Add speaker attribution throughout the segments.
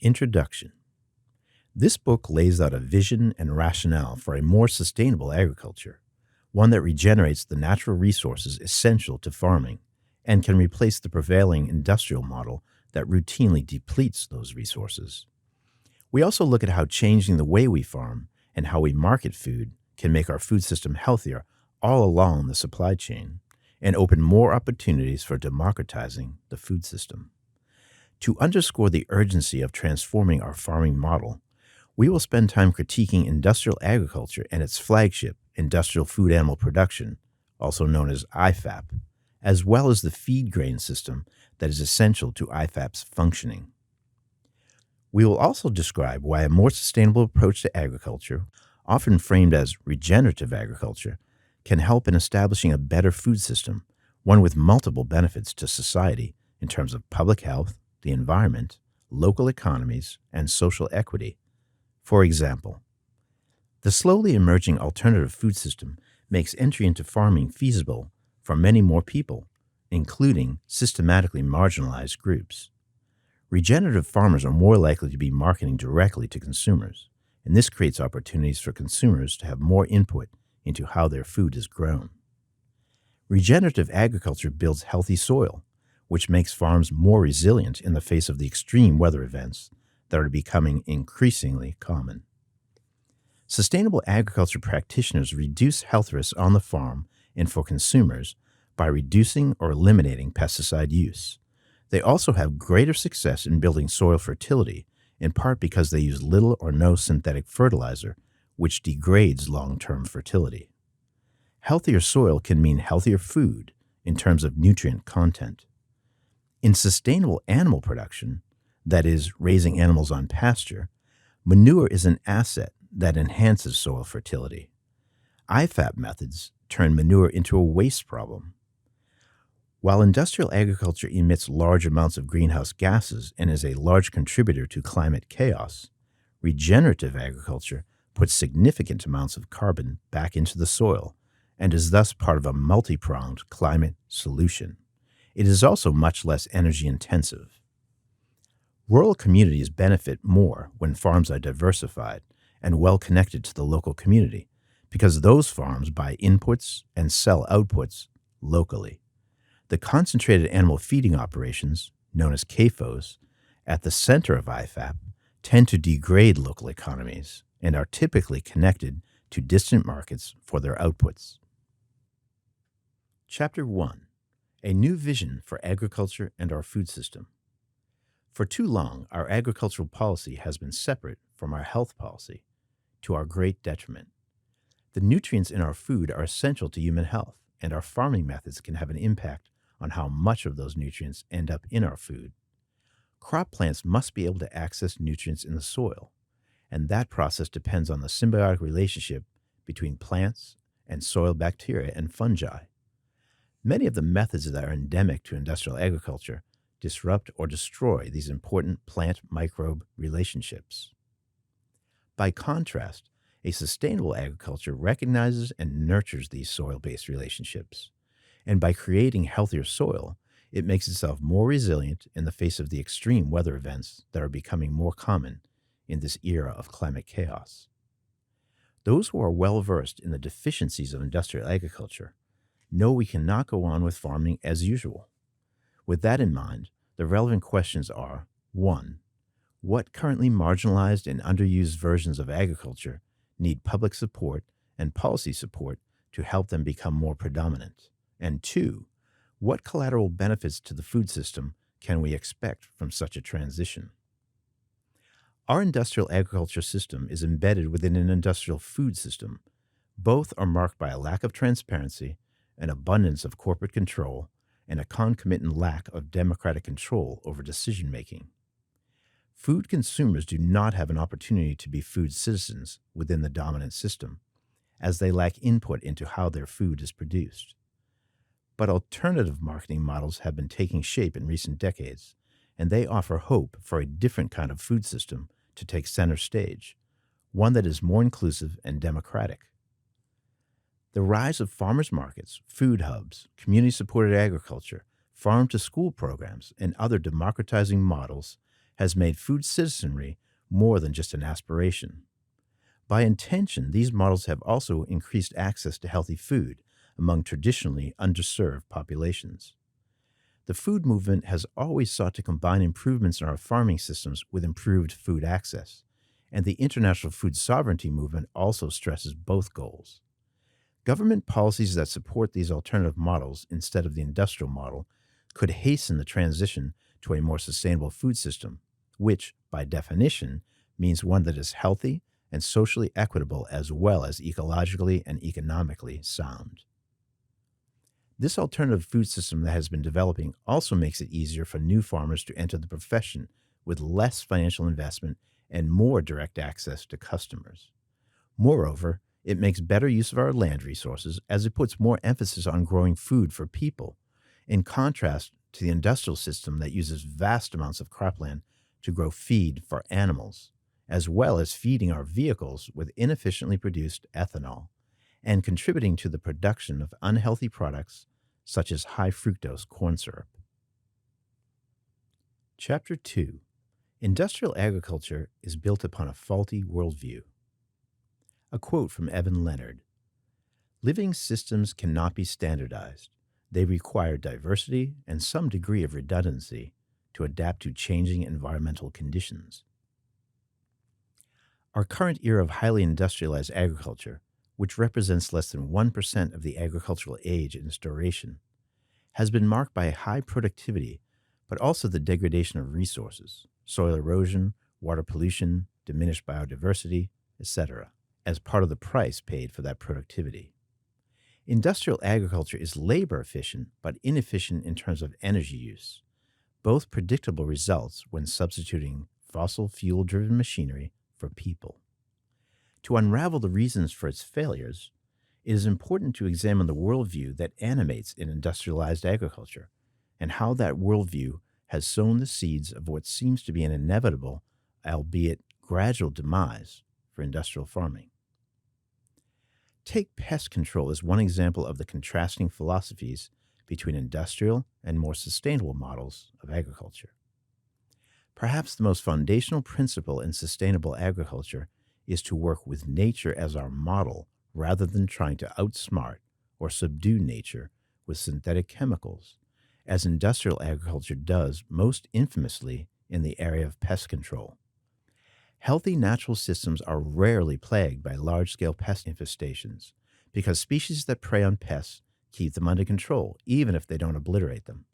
Speaker 1: Introduction. This book lays out a vision and rationale for a more sustainable agriculture, one that regenerates the natural resources essential to farming and can replace the prevailing industrial model that routinely depletes those resources. We also look at how changing the way we farm and how we market food can make our food system healthier all along the supply chain and open more opportunities for democratizing the food system. To underscore the urgency of transforming our farming model, we will spend time critiquing industrial agriculture and its flagship, industrial food animal production, also known as IFAP, as well as the feed grain system that is essential to IFAP's functioning. We will also describe why a more sustainable approach to agriculture, often framed as regenerative agriculture, can help in establishing a better food system, one with multiple benefits to society in terms of public health, the environment, local economies, and social equity. For example, the slowly emerging alternative food system makes entry into farming feasible for many more people, including systematically marginalized groups. Regenerative farmers are more likely to be marketing directly to consumers, and this creates opportunities for consumers to have more input into how their food is grown. Regenerative agriculture builds healthy soil, which makes farms more resilient in the face of the extreme weather events that are becoming increasingly common. Sustainable agriculture practitioners reduce health risks on the farm and for consumers by reducing or eliminating pesticide use. They also have greater success in building soil fertility, in part because they use little or no synthetic fertilizer, which degrades long-term fertility. Healthier soil can mean healthier food in terms of nutrient content. In sustainable animal production, that is, raising animals on pasture, manure is an asset that enhances soil fertility. IFAP methods turn manure into a waste problem. While industrial agriculture emits large amounts of greenhouse gases and is a large contributor to climate chaos, regenerative agriculture puts significant amounts of carbon back into the soil and is thus part of a multi-pronged climate solution. It is also much less energy intensive. Rural communities benefit more when farms are diversified and well connected to the local community because those farms buy inputs and sell outputs locally. The concentrated animal feeding operations, known as CAFOs, at the center of IFAP, tend to degrade local economies and are typically connected to distant markets for their outputs. Chapter 1. A New Vision for Agriculture and Our Food System. For too long, our agricultural policy has been separate from our health policy, to our great detriment. The nutrients in our food are essential to human health, and our farming methods can have an impact on how much of those nutrients end up in our food. Crop plants must be able to access nutrients in the soil, and that process depends on the symbiotic relationship between plants and soil bacteria and fungi. Many of the methods that are endemic to industrial agriculture disrupt or destroy these important plant-microbe relationships. By contrast, a sustainable agriculture recognizes and nurtures these soil-based relationships. And by creating healthier soil, it makes itself more resilient in the face of the extreme weather events that are becoming more common in this era of climate chaos. Those who are well-versed in the deficiencies of industrial agriculture know we cannot go on with farming as usual. With that in mind, the relevant questions are: 1. What currently marginalized and underused versions of agriculture need public support and policy support to help them become more predominant? And 2, what collateral benefits to the food system can we expect from such a transition? Our industrial agriculture system is embedded within an industrial food system. Both are marked by a lack of transparency, an abundance of corporate control, and a concomitant lack of democratic control over decision-making. Food consumers do not have an opportunity to be food citizens within the dominant system, as they lack input into how their food is produced. But alternative marketing models have been taking shape in recent decades, and they offer hope for a different kind of food system to take center stage, one that is more inclusive and democratic. The rise of farmers markets, food hubs, community-supported agriculture, farm-to-school programs, and other democratizing models has made food citizenry more than just an aspiration. By intention, these models have also increased access to healthy food among traditionally underserved populations. The food movement has always sought to combine improvements in our farming systems with improved food access, and the international food sovereignty movement also stresses both goals. Government policies that support these alternative models instead of the industrial model could hasten the transition to a more sustainable food system, which, by definition, means one that is healthy and socially equitable as well as ecologically and economically sound. This alternative food system that has been developing also makes it easier for new farmers to enter the profession with less financial investment and more direct access to customers. Moreover, it makes better use of our land resources as it puts more emphasis on growing food for people, in contrast to the industrial system that uses vast amounts of cropland to grow feed for animals, as well as feeding our vehicles with inefficiently produced ethanol and contributing to the production of unhealthy products such as high fructose corn syrup. Chapter 2: Industrial Agriculture is Built Upon a Faulty Worldview. A quote from Evan Leonard: "Living systems cannot be standardized. They require diversity and some degree of redundancy to adapt to changing environmental conditions." Our current era of highly industrialized agriculture, which represents less than 1% of the agricultural age in its duration, has been marked by high productivity, but also the degradation of resources, soil erosion, water pollution, diminished biodiversity, etc., as part of the price paid for that productivity. Industrial agriculture is labor efficient, but inefficient in terms of energy use, both predictable results when substituting fossil fuel-driven machinery for people. To unravel the reasons for its failures, it is important to examine the worldview that animates an industrialized agriculture and how that worldview has sown the seeds of what seems to be an inevitable, albeit gradual, demise for industrial farming. Take pest control as one example of the contrasting philosophies between industrial and more sustainable models of agriculture. Perhaps the most foundational principle in sustainable agriculture is to work with nature as our model rather than trying to outsmart or subdue nature with synthetic chemicals, as industrial agriculture does most infamously in the area of pest control. Healthy natural systems are rarely plagued by large-scale pest infestations because species that prey on pests keep them under control, even if they don't obliterate them.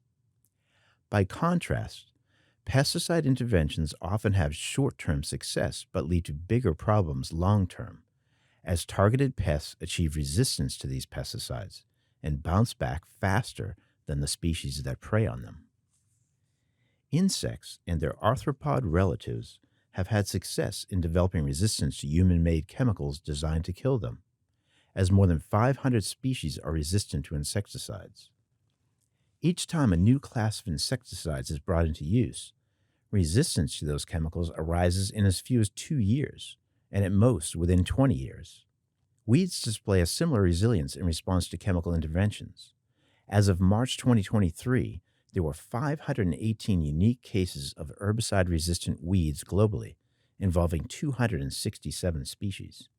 Speaker 1: By contrast, pesticide interventions often have short-term success but lead to bigger problems long-term, as targeted pests achieve resistance to these pesticides and bounce back faster than the species that prey on them. Insects and their arthropod relatives have had success in developing resistance to human-made chemicals designed to kill them, as more than 500 species are resistant to insecticides. Each time a new class of insecticides is brought into use, resistance to those chemicals arises in as few as 2 years, and at most within 20 years. Weeds display a similar resilience in response to chemical interventions. As of March 2023, there were 518 unique cases of herbicide-resistant weeds globally, involving 267 species.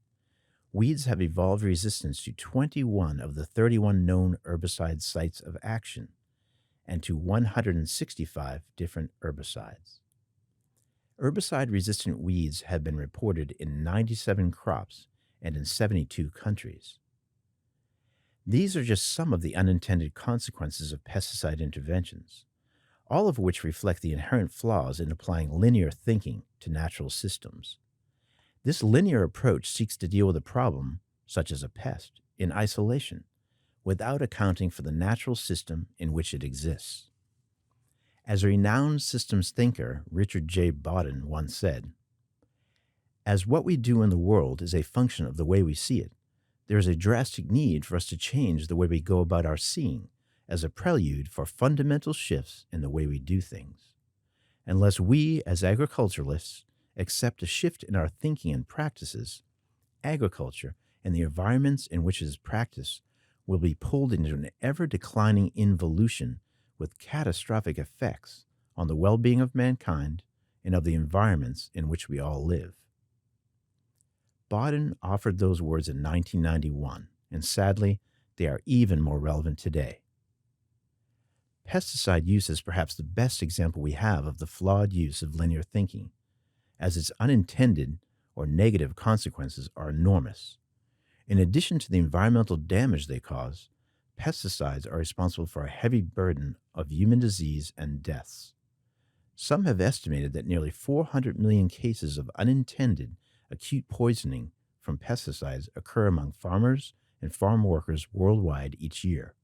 Speaker 1: Weeds have evolved resistance to 21 of the 31 known herbicide sites of action, and to 165 different herbicides. Herbicide-resistant weeds have been reported in 97 crops and in 72 countries. These are just some of the unintended consequences of pesticide interventions, all of which reflect the inherent flaws in applying linear thinking to natural systems. This linear approach seeks to deal with a problem, such as a pest, in isolation, without accounting for the natural system in which it exists. As a renowned systems thinker, Richard J. Bodden, once said, "As what we do in the world is a function of the way we see it, there is a drastic need for us to change the way we go about our seeing as a prelude for fundamental shifts in the way we do things. Unless we, as agriculturalists, accept a shift in our thinking and practices, agriculture and the environments in which it is practiced will be pulled into an ever-declining involution with catastrophic effects on the well-being of mankind, and of the environments in which we all live. Bodden offered those words in 1991, and sadly, they are even more relevant today. Pesticide use is perhaps the best example we have of the flawed use of linear thinking, as its unintended or negative consequences are enormous. In addition to the environmental damage they cause, pesticides are responsible for a heavy burden of human disease and deaths. Some have estimated that nearly 400 million cases of unintended acute poisoning from pesticides occur among farmers and farm workers worldwide each year,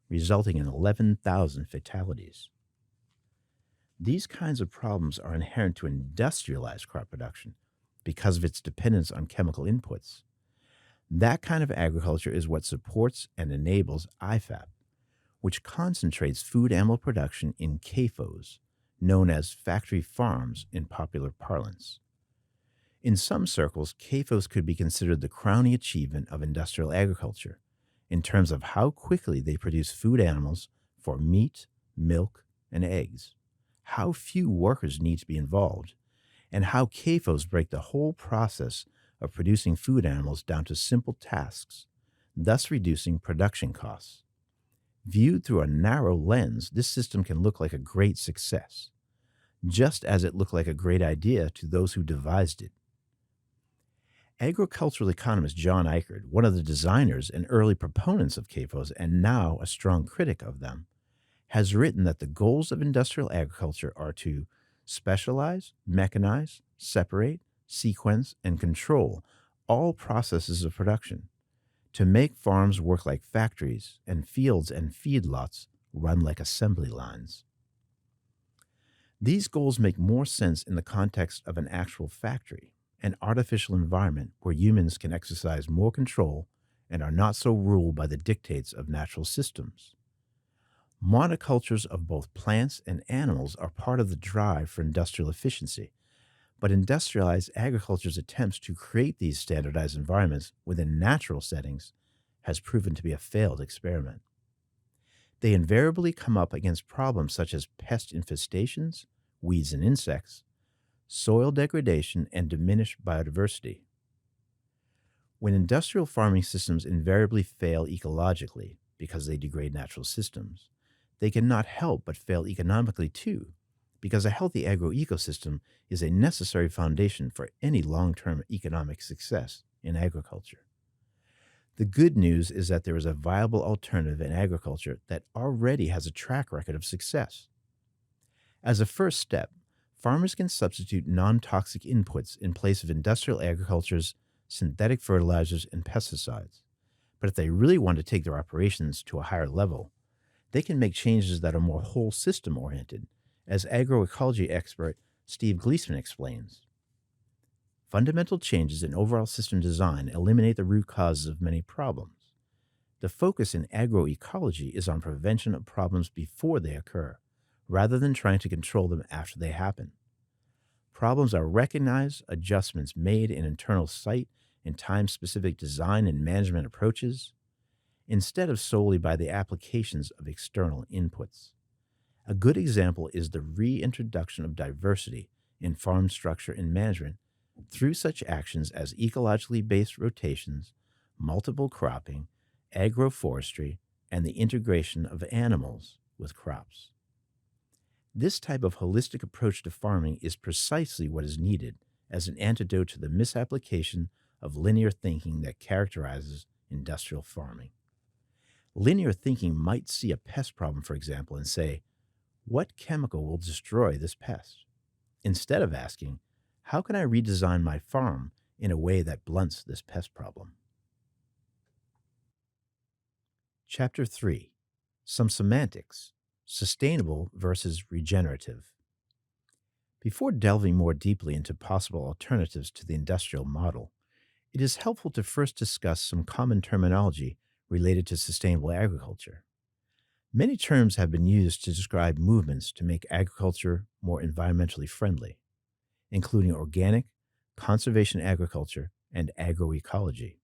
Speaker 1: resulting in 11,000 fatalities. These kinds of problems are inherent to industrialized crop production because of its dependence on chemical inputs. That kind of agriculture is what supports and enables IFAP, which concentrates food animal production in CAFOs, known as factory farms in popular parlance. In some circles, CAFOs could be considered the crowning achievement of industrial agriculture in terms of how quickly they produce food animals for meat, milk, and eggs, how few workers need to be involved, and how CAFOs break the whole process of producing food animals down to simple tasks, thus reducing production costs. Viewed through a narrow lens, this system can look like a great success, just as it looked like a great idea to those who devised it. Agricultural economist John Eichert, one of the designers and early proponents of CAFOs and now a strong critic of them, has written that the goals of industrial agriculture are to specialize, mechanize, separate, sequence, and control all processes of production, to make farms work like factories and fields and feedlots run like assembly lines. These goals make more sense in the context of an actual factory, an artificial environment where humans can exercise more control and are not so ruled by the dictates of natural systems. Monocultures of both plants and animals are part of the drive for industrial efficiency, but industrialized agriculture's attempts to create these standardized environments within natural settings has proven to be a failed experiment. They invariably come up against problems such as pest infestations, weeds and insects, soil degradation, and diminished biodiversity. When industrial farming systems invariably fail ecologically because they degrade natural systems, they cannot help but fail economically too, because a healthy agroecosystem is a necessary foundation for any long-term economic success in agriculture. The good news is that there is a viable alternative in agriculture that already has a track record of success. As a first step, farmers can substitute non-toxic inputs in place of industrial agriculture's synthetic fertilizers and pesticides. But if they really want to take their operations to a higher level, they can make changes that are more whole system oriented, as agroecology expert Steve Gleason explains. Fundamental changes in overall system design eliminate the root causes of many problems. The focus in agroecology is on prevention of problems before they occur, rather than trying to control them after they happen. Problems are recognized, adjustments made in internal site and time-specific design and management approaches, instead of solely by the applications of external inputs. A good example is the reintroduction of diversity in farm structure and management through such actions as ecologically based rotations, multiple cropping, agroforestry, and the integration of animals with crops. This type of holistic approach to farming is precisely what is needed as an antidote to the misapplication of linear thinking that characterizes industrial farming. Linear thinking might see a pest problem, for example, and say, what chemical will destroy this pest? Instead of asking, how can I redesign my farm in a way that blunts this pest problem? Chapter 3. Some Semantics: Sustainable versus Regenerative. Before delving more deeply into possible alternatives to the industrial model, it is helpful to first discuss some common terminology related to sustainable agriculture. Many terms have been used to describe movements to make agriculture more environmentally friendly, including organic, conservation agriculture, and agroecology.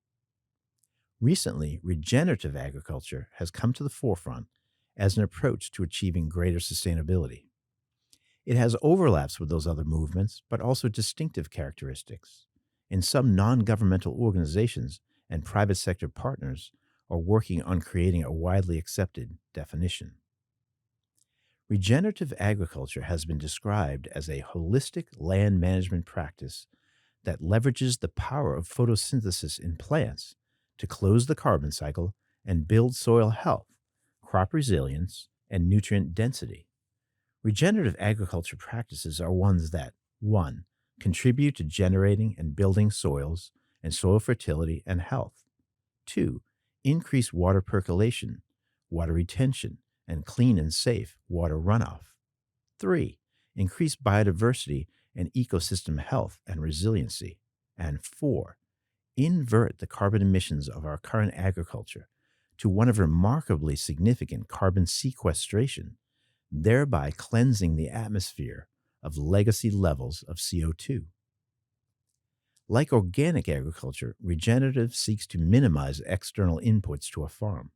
Speaker 1: Recently, regenerative agriculture has come to the forefront as an approach to achieving greater sustainability. It has overlaps with those other movements, but also distinctive characteristics. In some non governmental organizations and private sector partners are working on creating a widely accepted definition. Regenerative agriculture has been described as a holistic land management practice that leverages the power of photosynthesis in plants to close the carbon cycle and build soil health, crop resilience, and nutrient density. Regenerative agriculture practices are ones that 1. Contribute to generating and building soils and soil fertility and health. 2. Increase water percolation, water retention, and clean and safe water runoff. 3. Increase biodiversity and ecosystem health and resiliency. And 4. Invert the carbon emissions of our current agriculture to one of remarkably significant carbon sequestration, thereby cleansing the atmosphere of legacy levels of CO2. Like organic agriculture, regenerative seeks to minimize external inputs to a farm.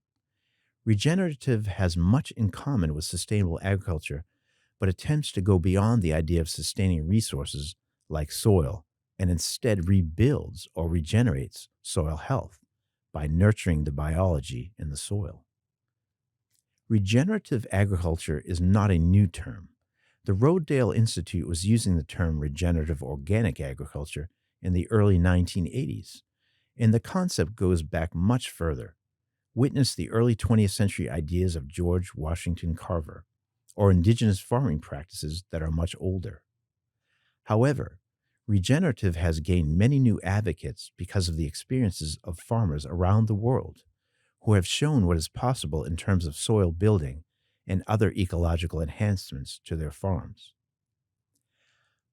Speaker 1: Regenerative has much in common with sustainable agriculture, but attempts to go beyond the idea of sustaining resources like soil and instead rebuilds or regenerates soil health by nurturing the biology in the soil. Regenerative agriculture is not a new term. The Rodale Institute was using the term regenerative organic agriculture in the early 1980s, and the concept goes back much further. Witness the early 20th century ideas of George Washington Carver, or indigenous farming practices that are much older. However, regenerative has gained many new advocates because of the experiences of farmers around the world who have shown what is possible in terms of soil building and other ecological enhancements to their farms.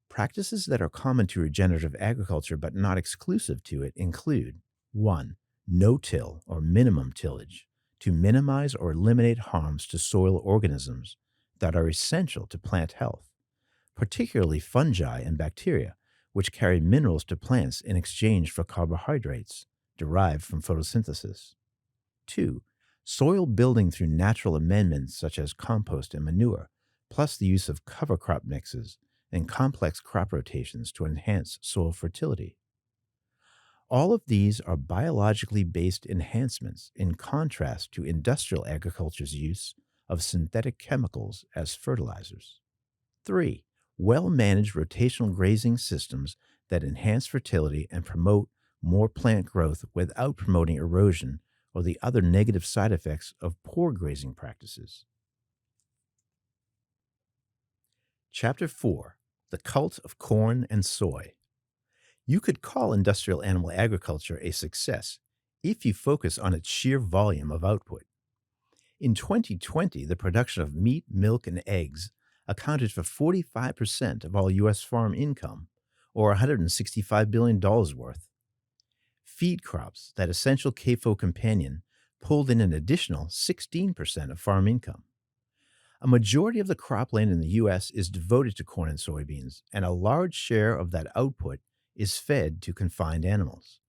Speaker 1: Practices that are common to regenerative agriculture but not exclusive to it include 1. No-till or minimum tillage to minimize or eliminate harms to soil organisms that are essential to plant health, particularly fungi and bacteria, which carry minerals to plants in exchange for carbohydrates derived from photosynthesis. 2. Soil building through natural amendments such as compost and manure, plus the use of cover crop mixes and complex crop rotations to enhance soil fertility. All of these are biologically based enhancements in contrast to industrial agriculture's use of synthetic chemicals as fertilizers. 3. Well-managed rotational grazing systems that enhance fertility and promote more plant growth without promoting erosion or the other negative side effects of poor grazing practices. Chapter 4. The Cult of Corn and Soy. You could call industrial animal agriculture a success if you focus on its sheer volume of output. In 2020, the production of meat, milk, and eggs accounted for 45% of all U.S. farm income, or $165 billion worth. Feed crops, that essential CAFO companion, pulled in an additional 16% of farm income. A majority of the cropland in the U.S. is devoted to corn and soybeans, and a large share of that output is fed to confined animals.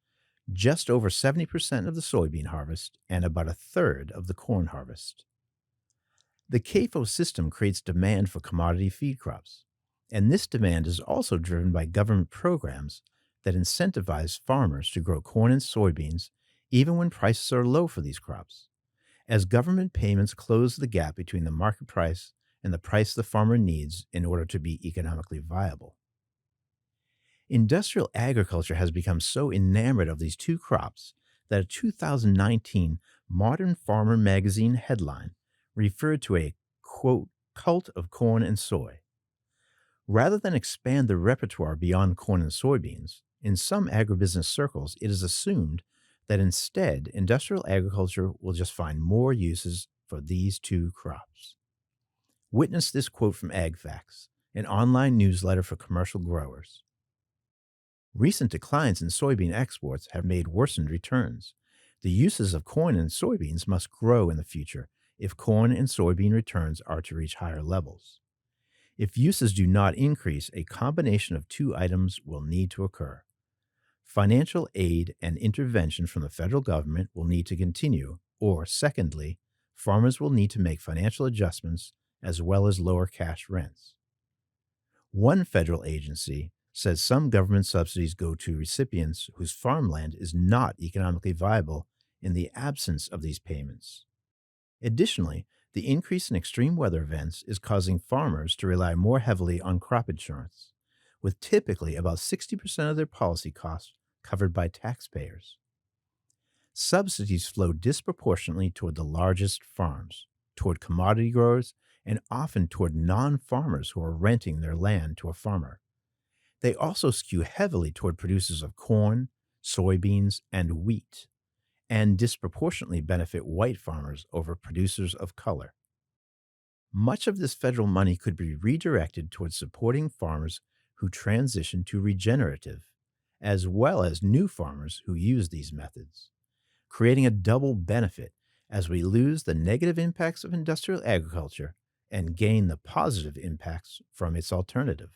Speaker 1: Just over 70% of the soybean harvest and about a third of the corn harvest. The CAFO system creates demand for commodity feed crops, and this demand is also driven by government programs that incentivize farmers to grow corn and soybeans even when prices are low for these crops, as government payments close the gap between the market price and the price the farmer needs in order to be economically viable. Industrial agriculture has become so enamored of these two crops that a 2019 Modern Farmer magazine headline referred to a, quote, cult of corn and soy. Rather than expand the repertoire beyond corn and soybeans, in some agribusiness circles it is assumed that instead industrial agriculture will just find more uses for these two crops. Witness this quote from AgFacts, an online newsletter for commercial growers. Recent declines in soybean exports have made worsened returns. The uses of corn and soybeans must grow in the future if corn and soybean returns are to reach higher levels. If uses do not increase, a combination of two items will need to occur. Financial aid and intervention from the federal government will need to continue, or secondly, farmers will need to make financial adjustments as well as lower cash rents. One federal agency says some government subsidies go to recipients whose farmland is not economically viable in the absence of these payments. Additionally, the increase in extreme weather events is causing farmers to rely more heavily on crop insurance, with typically about 60% of their policy costs covered by taxpayers. Subsidies flow disproportionately toward the largest farms, toward commodity growers, and often toward non farmers who are renting their land to a farmer. They also skew heavily toward producers of corn, soybeans, and wheat, and disproportionately benefit white farmers over producers of color. Much of this federal money could be redirected towards supporting farmers who transition to regenerative, as well as new farmers who use these methods, creating a double benefit as we lose the negative impacts of industrial agriculture and gain the positive impacts from its alternative.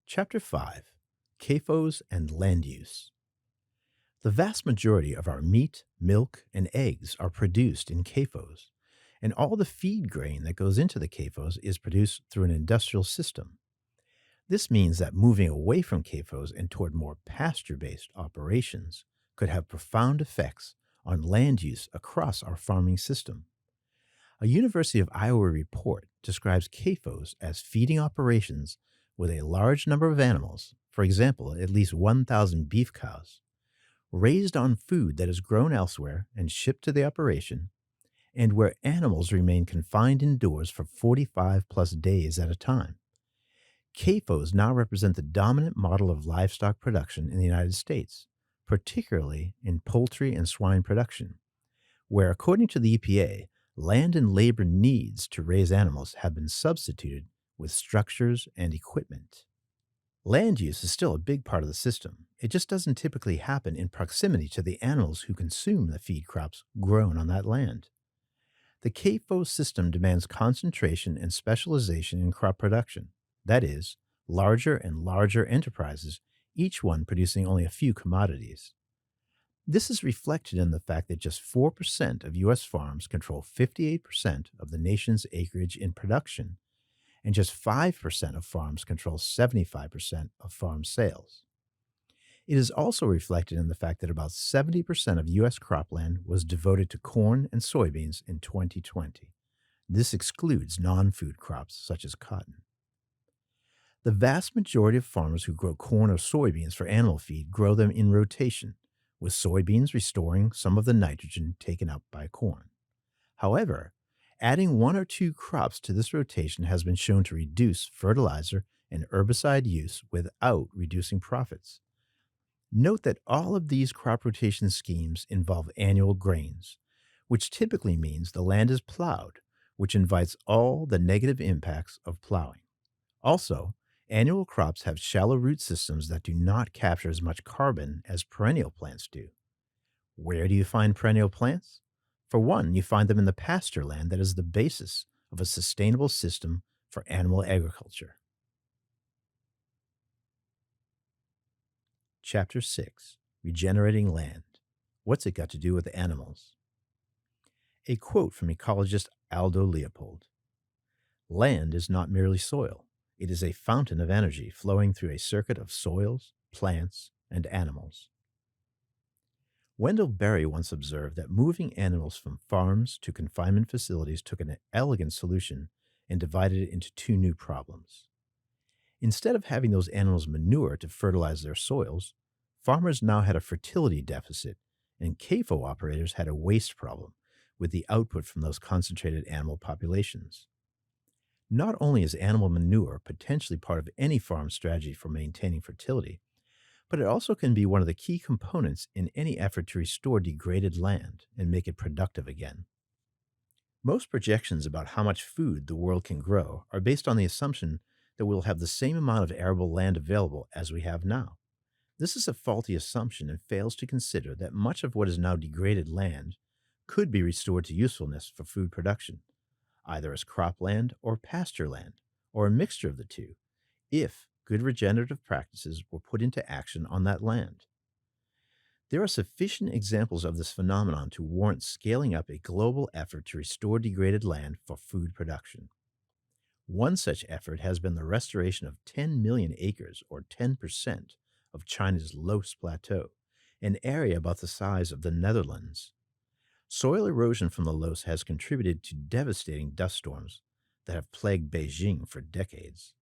Speaker 1: Chapter 5: CAFOs and Land Use. The vast majority of our meat, milk, and eggs are produced in CAFOs, and all the feed grain that goes into the CAFOs is produced through an industrial system. This means that moving away from CAFOs and toward more pasture based operations could have profound effects on land use across our farming system. A University of Iowa report describes CAFOs as feeding operations with a large number of animals, for example, at least 1,000 beef cows, raised on food that is grown elsewhere and shipped to the operation, and where animals remain confined indoors for 45 plus days at a time. CAFOs now represent the dominant model of livestock production in the United States, particularly in poultry and swine production, where, according to the EPA, land and labor needs to raise animals have been substituted with structures and equipment. Land use is still a big part of the system. It just doesn't typically happen in proximity to the animals who consume the feed crops grown on that land. The CAFO system demands concentration and specialization in crop production. That is, larger and larger enterprises, each one producing only a few commodities. This is reflected in the fact that just 4% of U.S. farms control 58% of the nation's acreage in production, and just 5% of farms control 75% of farm sales. It is also reflected in the fact that about 70% of U.S. cropland was devoted to corn and soybeans in 2020. This excludes non-food crops such as cotton. The vast majority of farmers who grow corn or soybeans for animal feed grow them in rotation, with soybeans restoring some of the nitrogen taken up by corn. However, adding one or two crops to this rotation has been shown to reduce fertilizer and herbicide use without reducing profits. Note that all of these crop rotation schemes involve annual grains, which typically means the land is plowed, which invites all the negative impacts of plowing. Also, annual crops have shallow root systems that do not capture as much carbon as perennial plants do. Where do you find perennial plants? For one, you find them in the pasture land that is the basis of a sustainable system for animal agriculture. Chapter 6: Regenerating Land. What's it got to do with animals? A quote from ecologist Aldo Leopold: "Land is not merely soil. It is a fountain of energy flowing through a circuit of soils, plants, and animals." Wendell Berry once observed that moving animals from farms to confinement facilities took an elegant solution and divided it into two new problems. Instead of having those animals manure to fertilize their soils, farmers now had a fertility deficit, and CAFO operators had a waste problem with the output from those concentrated animal populations. Not only is animal manure potentially part of any farm strategy for maintaining fertility, but it also can be one of the key components in any effort to restore degraded land and make it productive again. Most projections about how much food the world can grow are based on the assumption that we'll have the same amount of arable land available as we have now. This is a faulty assumption and fails to consider that much of what is now degraded land could be restored to usefulness for food production, either as cropland or pasture land, or a mixture of the two, if good regenerative practices were put into action on that land. There are sufficient examples of this phenomenon to warrant scaling up a global effort to restore degraded land for food production. One such effort has been the restoration of 10 million acres, or 10%, of China's Loess Plateau, an area about the size of the Netherlands. Soil erosion from the Loess has contributed to devastating dust storms that have plagued Beijing for decades.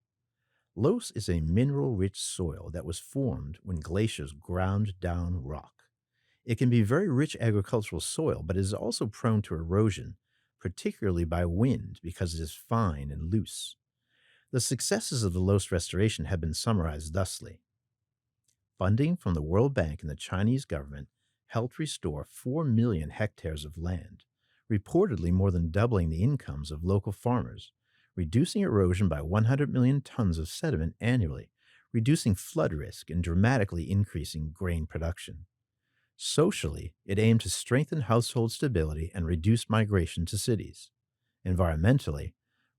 Speaker 1: Loess is a mineral rich soil that was formed when glaciers ground down rock. It can be very rich agricultural soil, but it is also prone to erosion, particularly by wind because it is fine and loose. The successes of the Loess restoration have been summarized thusly. Funding from the World Bank and the Chinese government helped restore 4 million hectares of land, reportedly more than doubling the incomes of local farmers, reducing erosion by 100 million tons of sediment annually, reducing flood risk, and dramatically increasing grain production. Socially, it aimed to strengthen household stability and reduce migration to cities. Environmentally,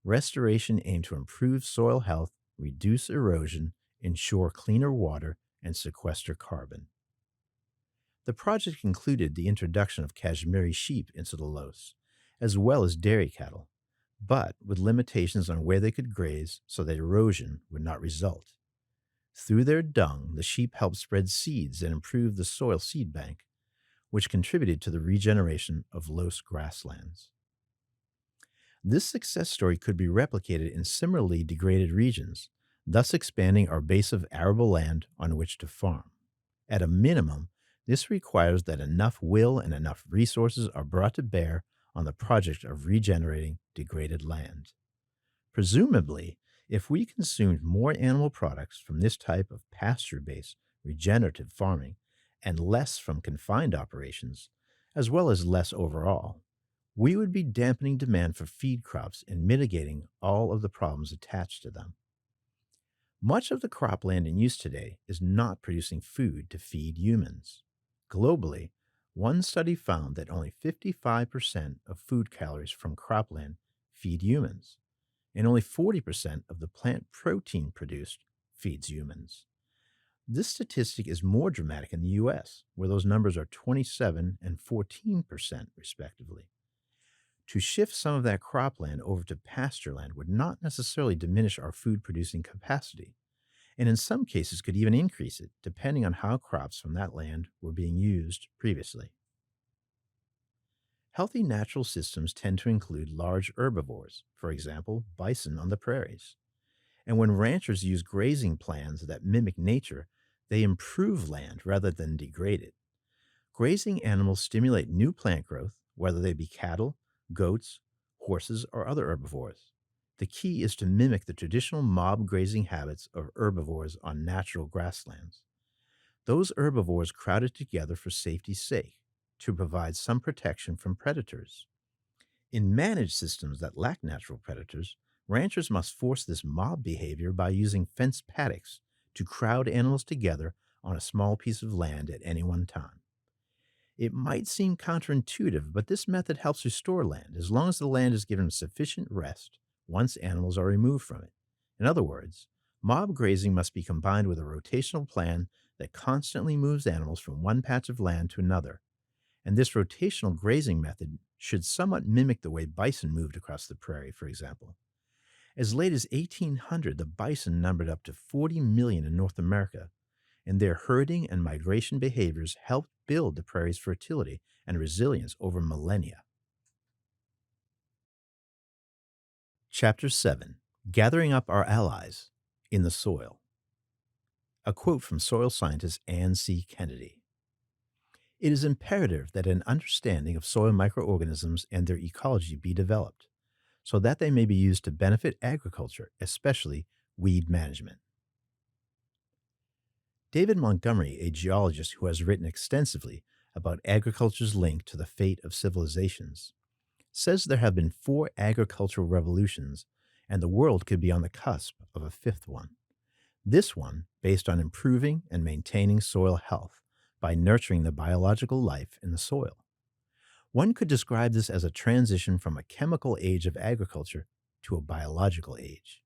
Speaker 1: restoration aimed to improve soil health, reduce erosion, ensure cleaner water, and sequester carbon. The project included the introduction of Kashmiri sheep into the Loess, as well as dairy cattle, but with limitations on where they could graze so that erosion would not result. Through their dung, the sheep helped spread seeds and improve the soil seed bank, which contributed to the regeneration of Loess grasslands. This success story could be replicated in similarly degraded regions, thus expanding our base of arable land on which to farm. At a minimum, this requires that enough will and enough resources are brought to bear on the project of regenerating degraded land. Presumably, if we consumed more animal products from this type of pasture-based regenerative farming and less from confined operations, as well as less overall, we would be dampening demand for feed crops and mitigating all of the problems attached to them. Much of the cropland in use today is not producing food to feed humans. Globally, one study found that only 55% of food calories from cropland feed humans, and only 40% of the plant protein produced feeds humans. This statistic is more dramatic in the US, where those numbers are 27 and 14%, respectively. To shift some of that cropland over to pasture land would not necessarily diminish our food producing capacity, and in some cases could even increase it, depending on how crops from that land were being used previously. Healthy natural systems tend to include large herbivores, for example, bison on the prairies. And when ranchers use grazing plans that mimic nature, they improve land rather than degrade it. Grazing animals stimulate new plant growth, whether they be cattle, goats, horses, or other herbivores. The key is to mimic the traditional mob grazing habits of herbivores on natural grasslands. Those herbivores crowded together for safety's sake, to provide some protection from predators. In managed systems that lack natural predators, ranchers must force this mob behavior by using fenced paddocks to crowd animals together on a small piece of land at any one time. It might seem counterintuitive, but this method helps restore land as long as the land is given sufficient rest once animals are removed from it. In other words, mob grazing must be combined with a rotational plan that constantly moves animals from one patch of land to another. And this rotational grazing method should somewhat mimic the way bison moved across the prairie, for example. As late as 1800, the bison numbered up to 40 million in North America, and their herding and migration behaviors helped build the prairie's fertility and resilience over millennia. Chapter 7: Gathering Up Our Allies in the Soil. A quote from soil scientist Anne C. Kennedy. It is imperative that an understanding of soil microorganisms and their ecology be developed, so that they may be used to benefit agriculture, especially weed management. David Montgomery, a geologist who has written extensively about agriculture's link to the fate of civilizations, says there have been 4 agricultural revolutions, and the world could be on the cusp of a 5th one. This one based on improving and maintaining soil health by nurturing the biological life in the soil. One could describe this as a transition from a chemical age of agriculture to a biological age.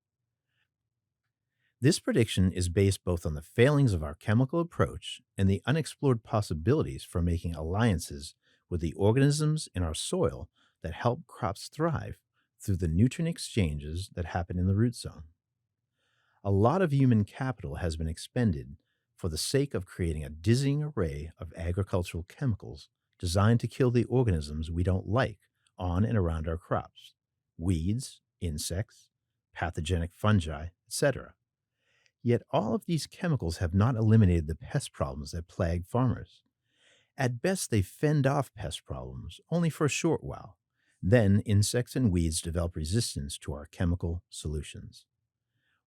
Speaker 1: This prediction is based both on the failings of our chemical approach and the unexplored possibilities for making alliances with the organisms in our soil that help crops thrive through the nutrient exchanges that happen in the root zone. A lot of human capital has been expended for the sake of creating a dizzying array of agricultural chemicals designed to kill the organisms we don't like on and around our crops: weeds, insects, pathogenic fungi, etc. Yet all of these chemicals have not eliminated the pest problems that plague farmers. At best, they fend off pest problems, only for a short while. Then insects and weeds develop resistance to our chemical solutions.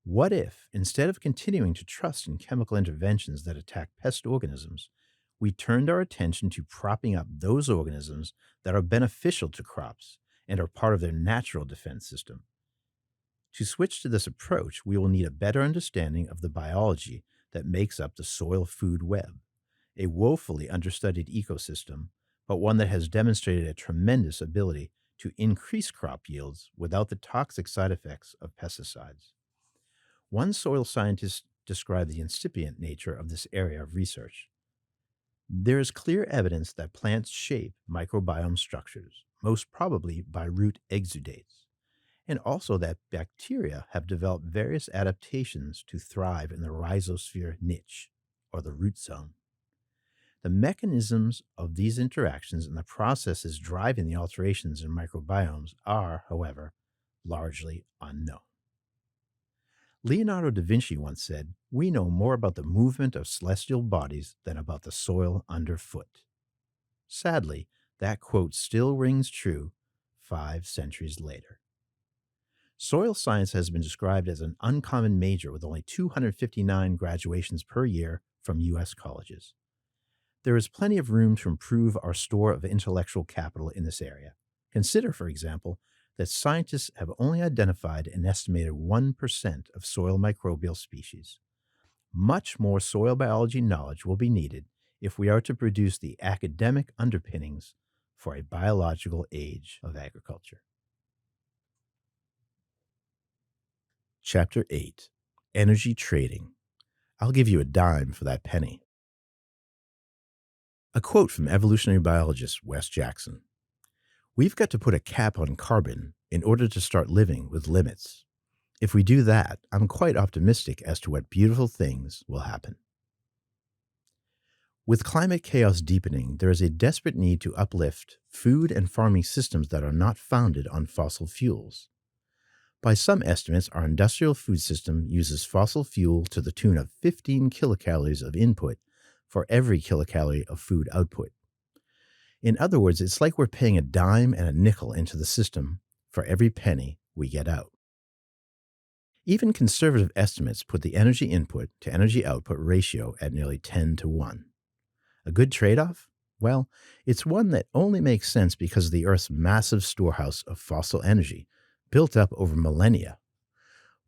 Speaker 1: What if, instead of continuing to trust in chemical interventions that attack pest organisms, we turned our attention to propping up those organisms that are beneficial to crops and are part of their natural defense system? To switch to this approach, we will need a better understanding of the biology that makes up the soil food web, a woefully understudied ecosystem, but one that has demonstrated a tremendous ability to increase crop yields without the toxic side effects of pesticides. One soil scientist described the incipient nature of this area of research. There is clear evidence that plants shape microbiome structures, most probably by root exudates, and also that bacteria have developed various adaptations to thrive in the rhizosphere niche, or the root zone. The mechanisms of these interactions and the processes driving the alterations in microbiomes are, however, largely unknown. Leonardo da Vinci once said, "We know more about the movement of celestial bodies than about the soil underfoot." Sadly, that quote still rings true 5 centuries later. Soil science has been described as an uncommon major with only 259 graduations per year from U.S. colleges. There is plenty of room to improve our store of intellectual capital in this area. Consider, for example, that scientists have only identified an estimated 1% of soil microbial species. Much more soil biology knowledge will be needed if we are to produce the academic underpinnings for a biological age of agriculture. Chapter 8: Energy Trading. I'll give you a dime for that penny. A quote from evolutionary biologist Wes Jackson: "We've got to put a cap on carbon in order to start living with limits. If we do that, I'm quite optimistic as to what beautiful things will happen." With climate chaos deepening, there is a desperate need to uplift food and farming systems that are not founded on fossil fuels. By some estimates, our industrial food system uses fossil fuel to the tune of 15 kilocalories of input for every kilocalorie of food output. In other words, it's like we're paying a dime and a nickel into the system for every penny we get out. Even conservative estimates put the energy input to energy output ratio at nearly 10 to 1. A good trade-off? Well, it's one that only makes sense because of the Earth's massive storehouse of fossil energy built up over millennia.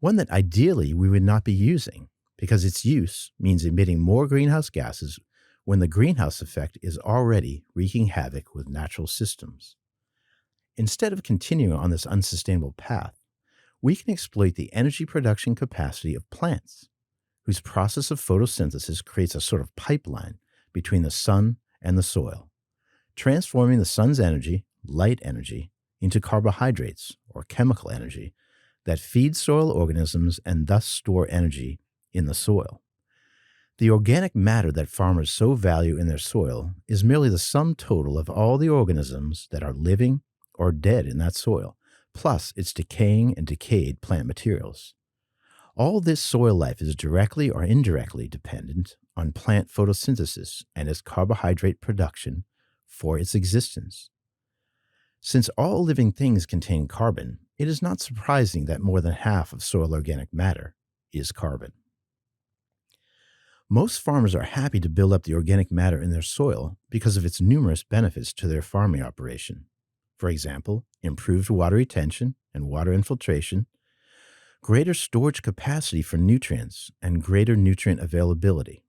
Speaker 1: One that ideally we would not be using, because its use means emitting more greenhouse gases when the greenhouse effect is already wreaking havoc with natural systems. Instead of continuing on this unsustainable path, we can exploit the energy production capacity of plants, whose process of photosynthesis creates a sort of pipeline between the sun and the soil, transforming the sun's energy, light energy, into carbohydrates, or chemical energy, that feed soil organisms and thus store energy in the soil. The organic matter that farmers so value in their soil is merely the sum total of all the organisms that are living or dead in that soil, plus its decaying and decayed plant materials. All this soil life is directly or indirectly dependent on plant photosynthesis and its carbohydrate production for its existence. Since all living things contain carbon, it is not surprising that more than half of soil organic matter is carbon. Most farmers are happy to build up the organic matter in their soil because of its numerous benefits to their farming operation. For example, improved water retention and water infiltration, greater storage capacity for nutrients, and greater nutrient availability.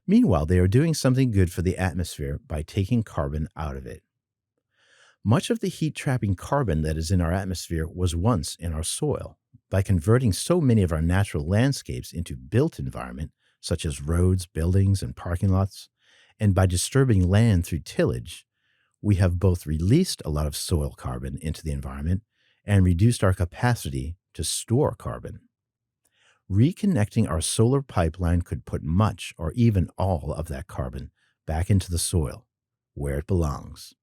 Speaker 1: Meanwhile, they are doing something good for the atmosphere by taking carbon out of it. Much of the heat-trapping carbon that is in our atmosphere was once in our soil. By converting so many of our natural landscapes into built environment, such as roads, buildings, and parking lots, and by disturbing land through tillage, we have both released a lot of soil carbon into the environment and reduced our capacity to store carbon. Reconnecting our solar pipeline could put much or even all of that carbon back into the soil, where it belongs.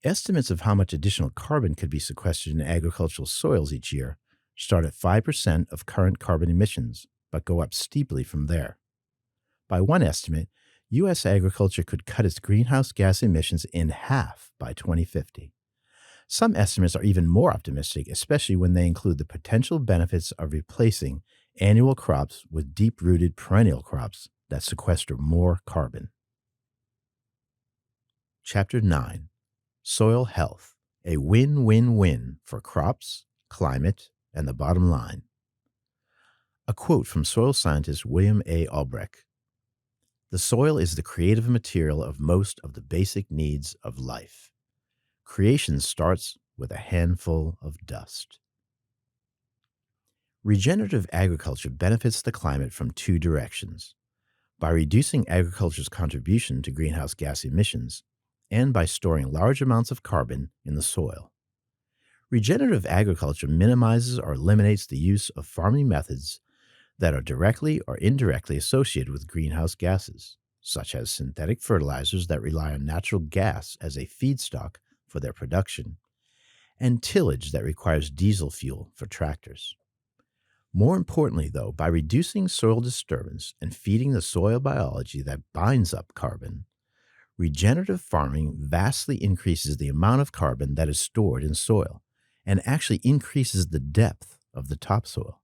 Speaker 1: Estimates of how much additional carbon could be sequestered in agricultural soils each year start at 5% of current carbon emissions, but go up steeply from there. By one estimate, U.S. agriculture could cut its greenhouse gas emissions in half by 2050. Some estimates are even more optimistic, especially when they include the potential benefits of replacing annual crops with deep-rooted perennial crops that sequester more carbon. Chapter 9. Soil Health, a win-win-win for crops, climate, and the bottom line. A quote from soil scientist William A. Albrecht. The soil is the creative material of most of the basic needs of life. Creation starts with a handful of dust. Regenerative agriculture benefits the climate from two directions: by reducing agriculture's contribution to greenhouse gas emissions and by storing large amounts of carbon in the soil. Regenerative agriculture minimizes or eliminates the use of farming methods that are directly or indirectly associated with greenhouse gases, such as synthetic fertilizers that rely on natural gas as a feedstock for their production, and tillage that requires diesel fuel for tractors. More importantly, though, by reducing soil disturbance and feeding the soil biology that binds up carbon, regenerative farming vastly increases the amount of carbon that is stored in soil and actually increases the depth of the topsoil.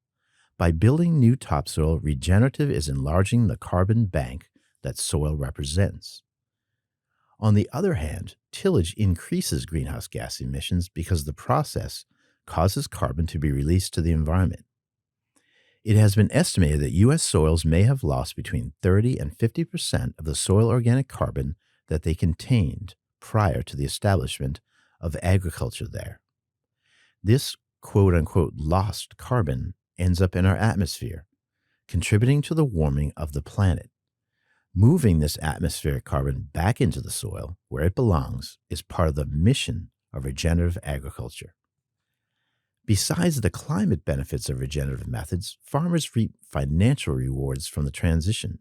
Speaker 1: By building new topsoil, regenerative is enlarging the carbon bank that soil represents. On the other hand, tillage increases greenhouse gas emissions because the process causes carbon to be released to the environment. It has been estimated that U.S. soils may have lost between 30 and 50% of the soil organic carbon that they contained prior to the establishment of agriculture there. This quote-unquote lost carbon ends up in our atmosphere, contributing to the warming of the planet. Moving this atmospheric carbon back into the soil, where it belongs, is part of the mission of regenerative agriculture. Besides the climate benefits of regenerative methods, farmers reap financial rewards from the transition,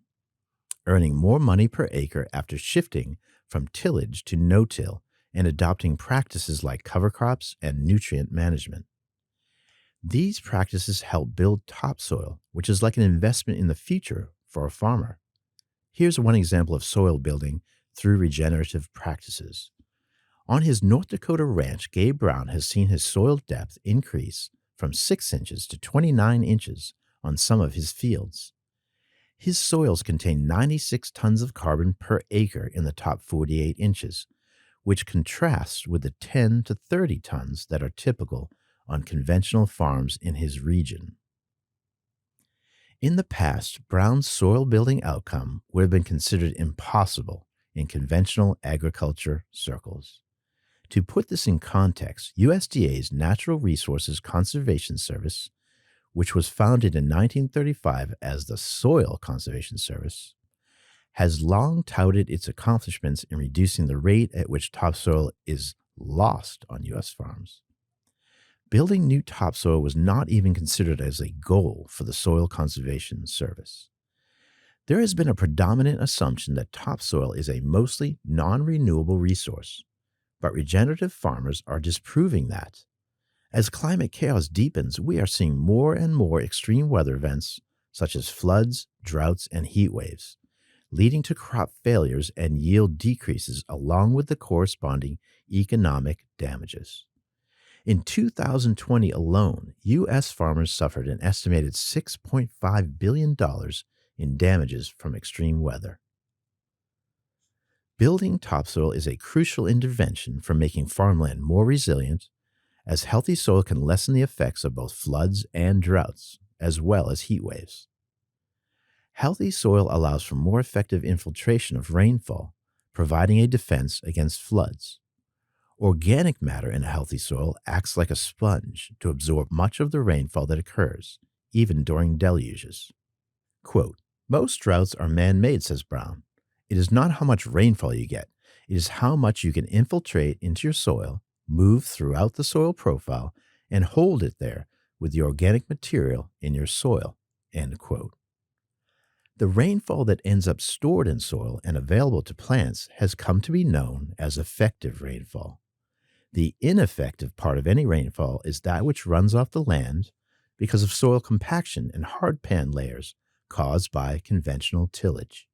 Speaker 1: earning more money per acre after shifting from tillage to no-till and adopting practices like cover crops and nutrient management. These practices help build topsoil, which is like an investment in the future for a farmer. Here's one example of soil building through regenerative practices. On his North Dakota ranch, Gabe Brown has seen his soil depth increase from 6 inches to 29 inches on some of his fields. His soils contain 96 tons of carbon per acre in the top 48 inches, which contrasts with the 10 to 30 tons that are typical on conventional farms in his region. In the past, Brown's soil building outcome would have been considered impossible in conventional agriculture circles. To put this in context, USDA's Natural Resources Conservation Service, which was founded in 1935 as the Soil Conservation Service, has long touted its accomplishments in reducing the rate at which topsoil is lost on U.S. farms. Building new topsoil was not even considered as a goal for the Soil Conservation Service. There has been a predominant assumption that topsoil is a mostly non-renewable resource, but regenerative farmers are disproving that. As climate chaos deepens, we are seeing more and more extreme weather events such as floods, droughts, and heat waves, leading to crop failures and yield decreases along with the corresponding economic damages. In 2020 alone, U.S. farmers suffered an estimated $6.5 billion in damages from extreme weather. Building topsoil is a crucial intervention for making farmland more resilient, as healthy soil can lessen the effects of both floods and droughts, as well as heat waves. Healthy soil allows for more effective infiltration of rainfall, providing a defense against floods. Organic matter in a healthy soil acts like a sponge to absorb much of the rainfall that occurs, even during deluges. Quote, "Most droughts are man-made," says Brown. "It is not how much rainfall you get. It is how much you can infiltrate into your soil, move throughout the soil profile, and hold it there with the organic material in your soil, end quote. The rainfall that ends up stored in soil and available to plants has come to be known as effective rainfall. The ineffective part of any rainfall is that which runs off the land because of soil compaction and hard pan layers caused by conventional tillage.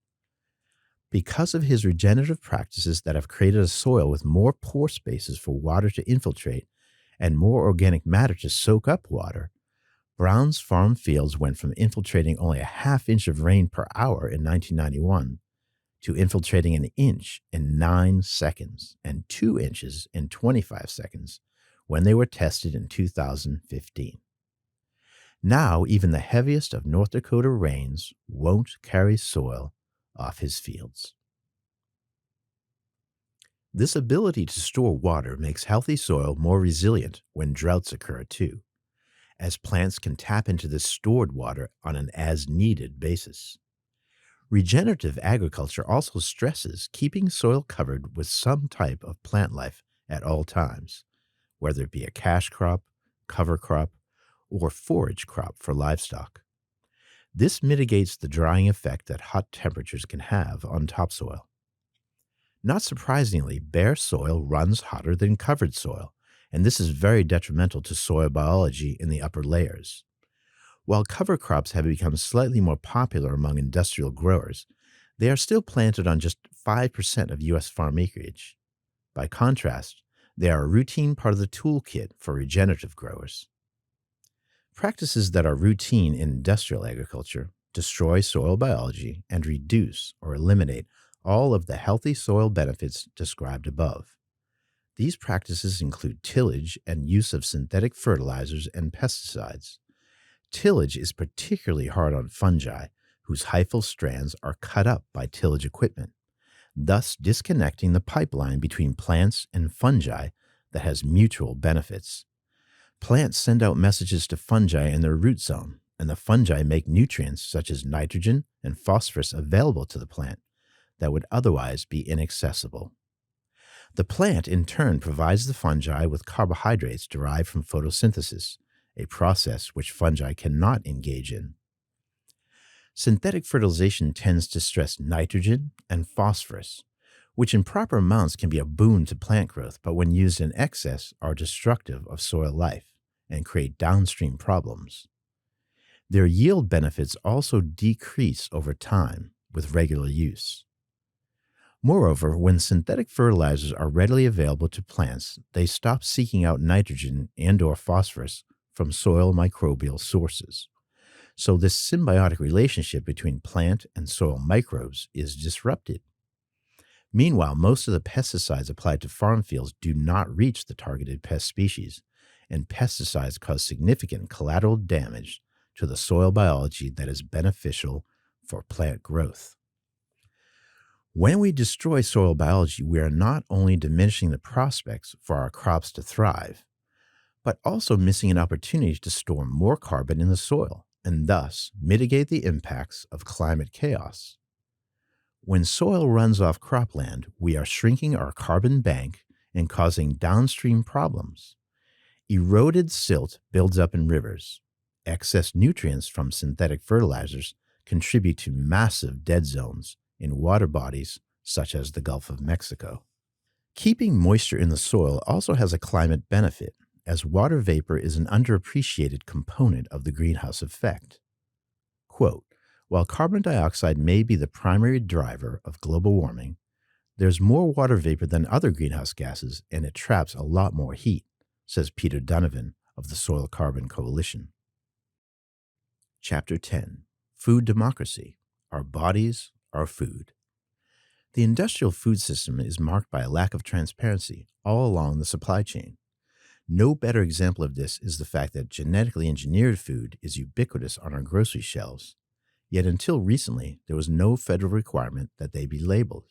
Speaker 1: Because of his regenerative practices that have created a soil with more pore spaces for water to infiltrate and more organic matter to soak up water, Brown's farm fields went from infiltrating only a half inch of rain per hour in 1991 to infiltrating an inch in 9 seconds and 2 inches in 25 seconds when they were tested in 2015. Now, even the heaviest of North Dakota rains won't carry soil off his fields. This ability to store water makes healthy soil more resilient when droughts occur too, as plants can tap into this stored water on an as-needed basis. Regenerative agriculture also stresses keeping soil covered with some type of plant life at all times, whether it be a cash crop, cover crop, or forage crop for livestock. This mitigates the drying effect that hot temperatures can have on topsoil. Not surprisingly, bare soil runs hotter than covered soil, and this is very detrimental to soil biology in the upper layers. While cover crops have become slightly more popular among industrial growers, they are still planted on just 5% of U.S. farm acreage. By contrast, they are a routine part of the toolkit for regenerative growers. Practices that are routine in industrial agriculture destroy soil biology and reduce or eliminate all of the healthy soil benefits described above. These practices include tillage and use of synthetic fertilizers and pesticides. Tillage is particularly hard on fungi, whose hyphal strands are cut up by tillage equipment, thus disconnecting the pipeline between plants and fungi that has mutual benefits. Plants send out messages to fungi in their root zone, and the fungi make nutrients such as nitrogen and phosphorus available to the plant that would otherwise be inaccessible. The plant, in turn, provides the fungi with carbohydrates derived from photosynthesis, a process which fungi cannot engage in. Synthetic fertilization tends to stress nitrogen and phosphorus, which in proper amounts can be a boon to plant growth, but when used in excess are destructive of soil life and create downstream problems. Their yield benefits also decrease over time with regular use. Moreover, when synthetic fertilizers are readily available to plants, they stop seeking out nitrogen and/or phosphorus from soil microbial sources. So this symbiotic relationship between plant and soil microbes is disrupted. Meanwhile, most of the pesticides applied to farm fields do not reach the targeted pest species, and pesticides cause significant collateral damage to the soil biology that is beneficial for plant growth. When we destroy soil biology, we are not only diminishing the prospects for our crops to thrive, but also missing an opportunity to store more carbon in the soil and thus mitigate the impacts of climate chaos. When soil runs off cropland, we are shrinking our carbon bank and causing downstream problems. Eroded silt builds up in rivers. Excess nutrients from synthetic fertilizers contribute to massive dead zones in water bodies such as the Gulf of Mexico. Keeping moisture in the soil also has a climate benefit, as water vapor is an underappreciated component of the greenhouse effect. Quote, while carbon dioxide may be the primary driver of global warming, there's more water vapor than other greenhouse gases, and it traps a lot more heat, says Peter Donovan of the Soil Carbon Coalition. Chapter 10. Food Democracy. Our Bodies, Our Food. The industrial food system is marked by a lack of transparency all along the supply chain. No better example of this is the fact that genetically engineered food is ubiquitous on our grocery shelves. Yet until recently, there was no federal requirement that they be labeled.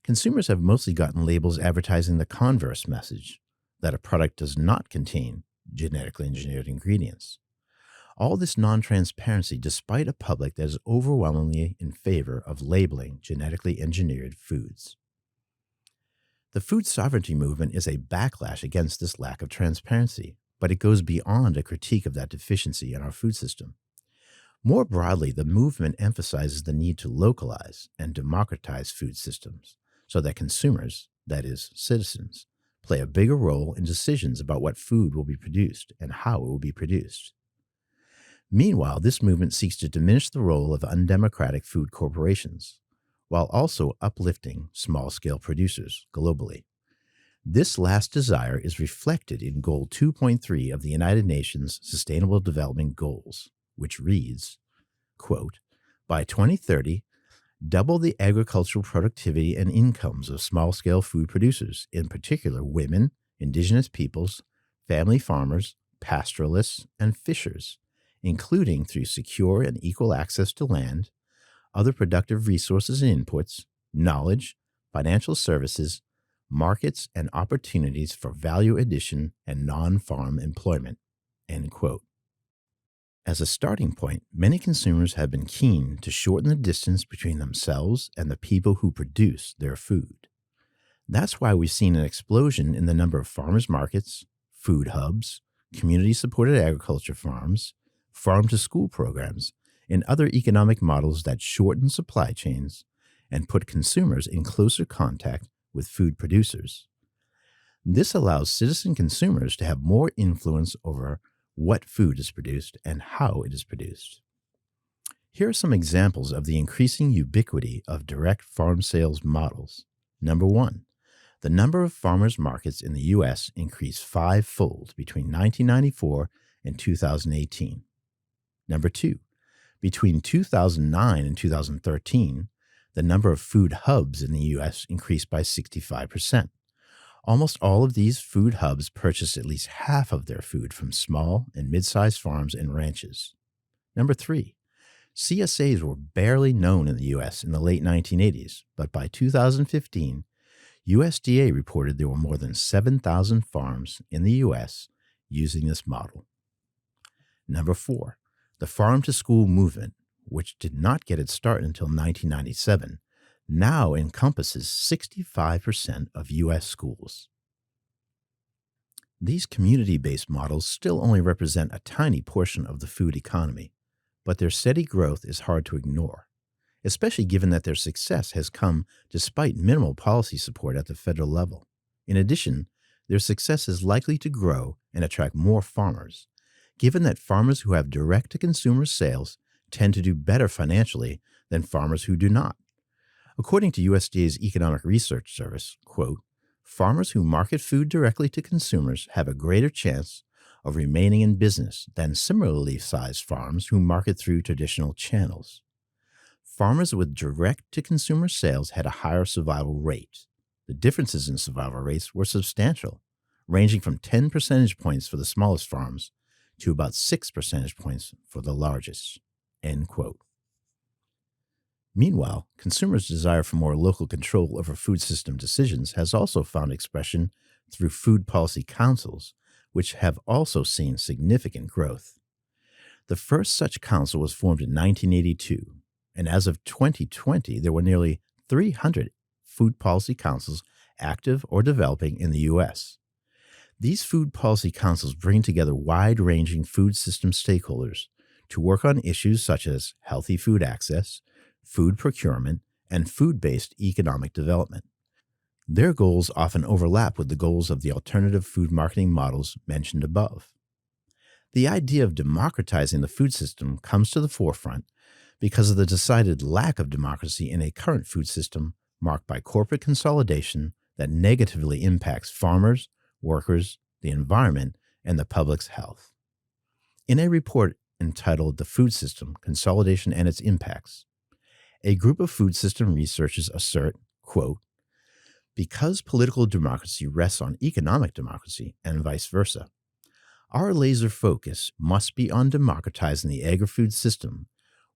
Speaker 1: Consumers have mostly gotten labels advertising the converse message, that a product does not contain genetically engineered ingredients. All this non-transparency despite a public that is overwhelmingly in favor of labeling genetically engineered foods. The food sovereignty movement is a backlash against this lack of transparency. but it goes beyond a critique of that deficiency in our food system. More broadly, the movement emphasizes the need to localize and democratize food systems so that consumers, that is, citizens, play a bigger role in decisions about what food will be produced and how it will be produced. Meanwhile, this movement seeks to diminish the role of undemocratic food corporations, while also uplifting small-scale producers globally. This last desire is reflected in Goal 2.3 of the United Nations Sustainable Development Goals, which reads, quote, "By 2030, double the agricultural productivity and incomes of small-scale food producers, in particular women, indigenous peoples, family farmers, pastoralists, and fishers, including through secure and equal access to land, other productive resources and inputs, knowledge, financial services, markets, and opportunities for value addition and non-farm employment." End quote. As a starting point, many consumers have been keen to shorten the distance between themselves and the people who produce their food. That's why we've seen an explosion in the number of farmers markets, food hubs, community-supported agriculture farms, farm-to-school programs, and other economic models that shorten supply chains and put consumers in closer contact with food producers. This allows citizen consumers to have more influence over what food is produced and how it is produced. Here are some examples of the increasing ubiquity of direct farm sales models. Number one, the number of farmers markets in the U.S. increased five-fold between 1994 and 2018. Number two, between 2009 and 2013, the number of food hubs in the U.S. increased by 65%. Almost all of these food hubs purchased at least half of their food from small and mid-sized farms and ranches. Number three, CSAs were barely known in the U.S. in the late 1980s, but by 2015, USDA reported there were more than 7,000 farms in the U.S. using this model. Number four, the farm-to-school movement, which did not get its start until 1997, now encompasses 65% of U.S. schools. These community-based models still only represent a tiny portion of the food economy, but their steady growth is hard to ignore, especially given that their success has come despite minimal policy support at the federal level. In addition, their success is likely to grow and attract more farmers, given that farmers who have direct-to-consumer sales tend to do better financially than farmers who do not. According to USDA's Economic Research Service, quote, "Farmers who market food directly to consumers have a greater chance of remaining in business than similarly sized farms who market through traditional channels. Farmers with direct-to-consumer sales had a higher survival rate. The differences in survival rates were substantial, ranging from 10 percentage points for the smallest farms to about 6 percentage points for the largest." End quote. Meanwhile, consumers' desire for more local control over food system decisions has also found expression through food policy councils, which have also seen significant growth. The first such council was formed in 1982, and as of 2020, there were nearly 300 food policy councils active or developing in the U.S. These food policy councils bring together wide-ranging food system stakeholders to work on issues such as healthy food access, food procurement, and food-based economic development. Their goals often overlap with the goals of the alternative food marketing models mentioned above. The idea of democratizing the food system comes to the forefront because of the decided lack of democracy in a current food system marked by corporate consolidation that negatively impacts farmers, workers, the environment, and the public's health. In a report entitled "The Food System, Consolidation and Its Impacts," a group of food system researchers assert, quote, "Because political democracy rests on economic democracy and vice versa, our laser focus must be on democratizing the agri-food system.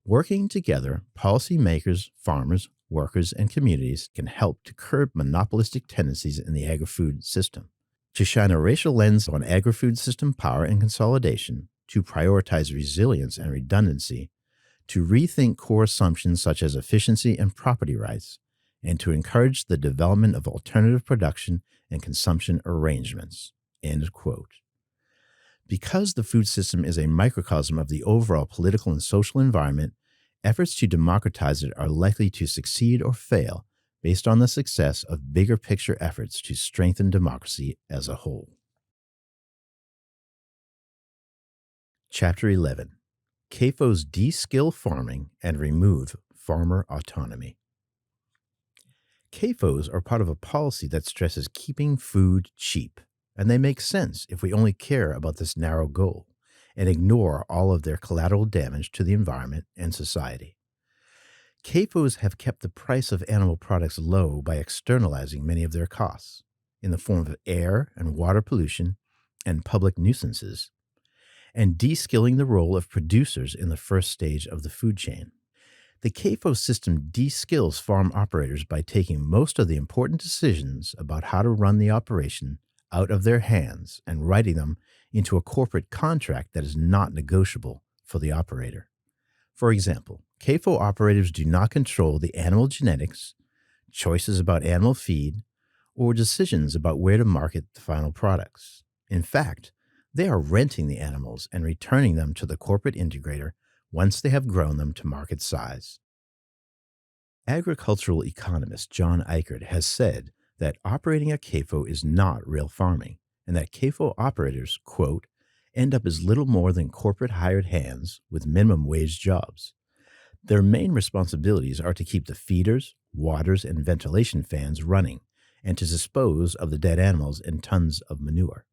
Speaker 1: Working together, policymakers, farmers, workers, and communities can help to curb monopolistic tendencies in the agri-food system, to shine a racial lens on agri-food system power and consolidation, to prioritize resilience and redundancy, to rethink core assumptions such as efficiency and property rights, and to encourage the development of alternative production and consumption arrangements." End quote. Because the food system is a microcosm of the overall political and social environment, efforts to democratize it are likely to succeed or fail based on the success of bigger picture efforts to strengthen democracy as a whole. Chapter 11: CAFOs de-skill farming and remove farmer autonomy. CAFOs are part of a policy that stresses keeping food cheap, and they make sense if we only care about this narrow goal and ignore all of their collateral damage to the environment and society. CAFOs have kept the price of animal products low by externalizing many of their costs in the form of air and water pollution and public nuisances, and de-skilling the role of producers in the first stage of the food chain. The CAFO system de-skills farm operators by taking most of the important decisions about how to run the operation out of their hands and writing them into a corporate contract that is not negotiable for the operator. For example, CAFO operators do not control the animal genetics, choices about animal feed, or decisions about where to market the final products. In fact, they are renting the animals and returning them to the corporate integrator once they have grown them to market size. Agricultural economist John Eichert has said that operating a CAFO is not real farming, and that CAFO operators, quote, end up as little more than corporate hired hands with minimum wage jobs. Their main responsibilities are to keep the feeders, waters, and ventilation fans running, and to dispose of the dead animals and tons of manure.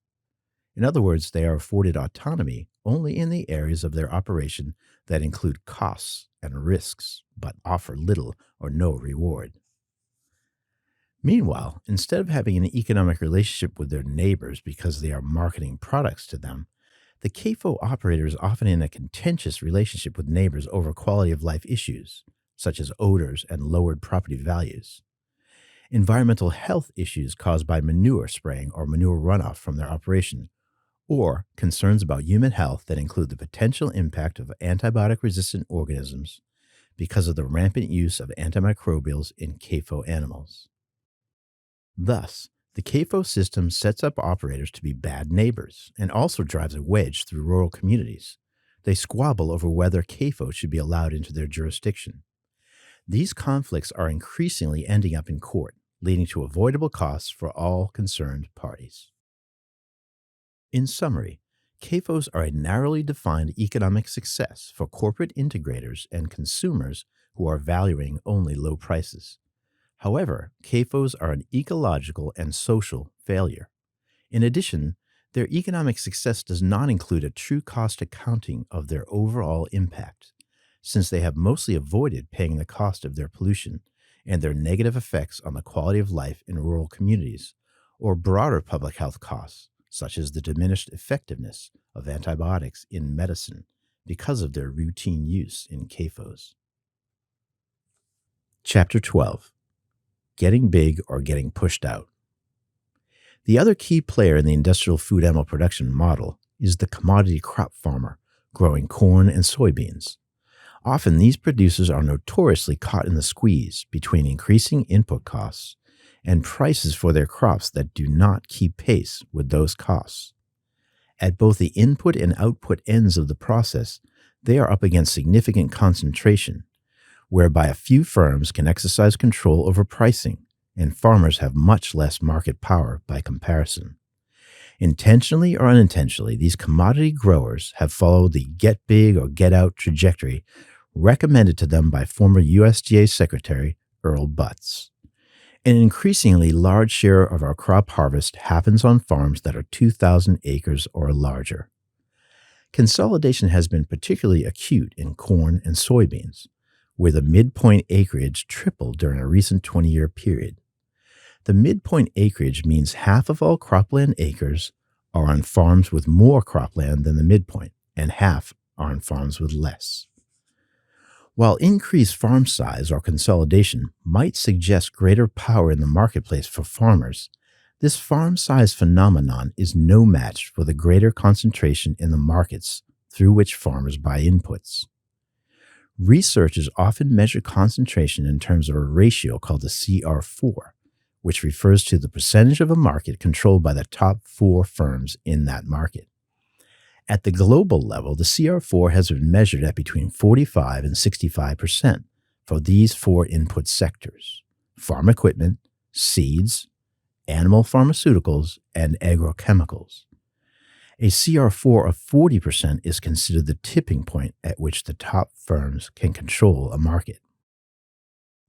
Speaker 1: In other words, they are afforded autonomy only in the areas of their operation that include costs and risks, but offer little or no reward. Meanwhile, instead of having an economic relationship with their neighbors because they are marketing products to them, the CAFO operator is often in a contentious relationship with neighbors over quality of life issues, such as odors and lowered property values, environmental health issues caused by manure spraying or manure runoff from their operation, or concerns about human health that include the potential impact of antibiotic-resistant organisms because of the rampant use of antimicrobials in CAFO animals. Thus, the CAFO system sets up operators to be bad neighbors and also drives a wedge through rural communities. They squabble over whether CAFO should be allowed into their jurisdiction. These conflicts are increasingly ending up in court, leading to avoidable costs for all concerned parties. In summary, CAFOs are a narrowly defined economic success for corporate integrators and consumers who are valuing only low prices. However, CAFOs are an ecological and social failure. In addition, their economic success does not include a true cost accounting of their overall impact, since they have mostly avoided paying the cost of their pollution and their negative effects on the quality of life in rural communities, or broader public health costs, such as the diminished effectiveness of antibiotics in medicine because of their routine use in CAFOs. Chapter 12: Getting Big or Getting Pushed Out. The other key player in the industrial food animal production model is the commodity crop farmer growing corn and soybeans. Often these producers are notoriously caught in the squeeze between increasing input costs and prices for their crops that do not keep pace with those costs. At both the input and output ends of the process, they are up against significant concentration, whereby a few firms can exercise control over pricing, and farmers have much less market power by comparison. Intentionally or unintentionally, these commodity growers have followed the get big or get out trajectory recommended to them by former USDA Secretary Earl Butz. An increasingly large share of our crop harvest happens on farms that are 2,000 acres or larger. Consolidation has been particularly acute in corn and soybeans, where the midpoint acreage tripled during a recent 20-year period. The midpoint acreage means half of all cropland acres are on farms with more cropland than the midpoint, and half are on farms with less. While increased farm size or consolidation might suggest greater power in the marketplace for farmers, this farm size phenomenon is no match for the greater concentration in the markets through which farmers buy inputs. Researchers often measure concentration in terms of a ratio called the CR4, which refers to the percentage of a market controlled by the top 4 firms in that market. At the global level, the CR4 has been measured at between 45 and 65% for these four input sectors: farm equipment, seeds, animal pharmaceuticals, and agrochemicals. A CR4 of 40% is considered the tipping point at which the top firms can control a market.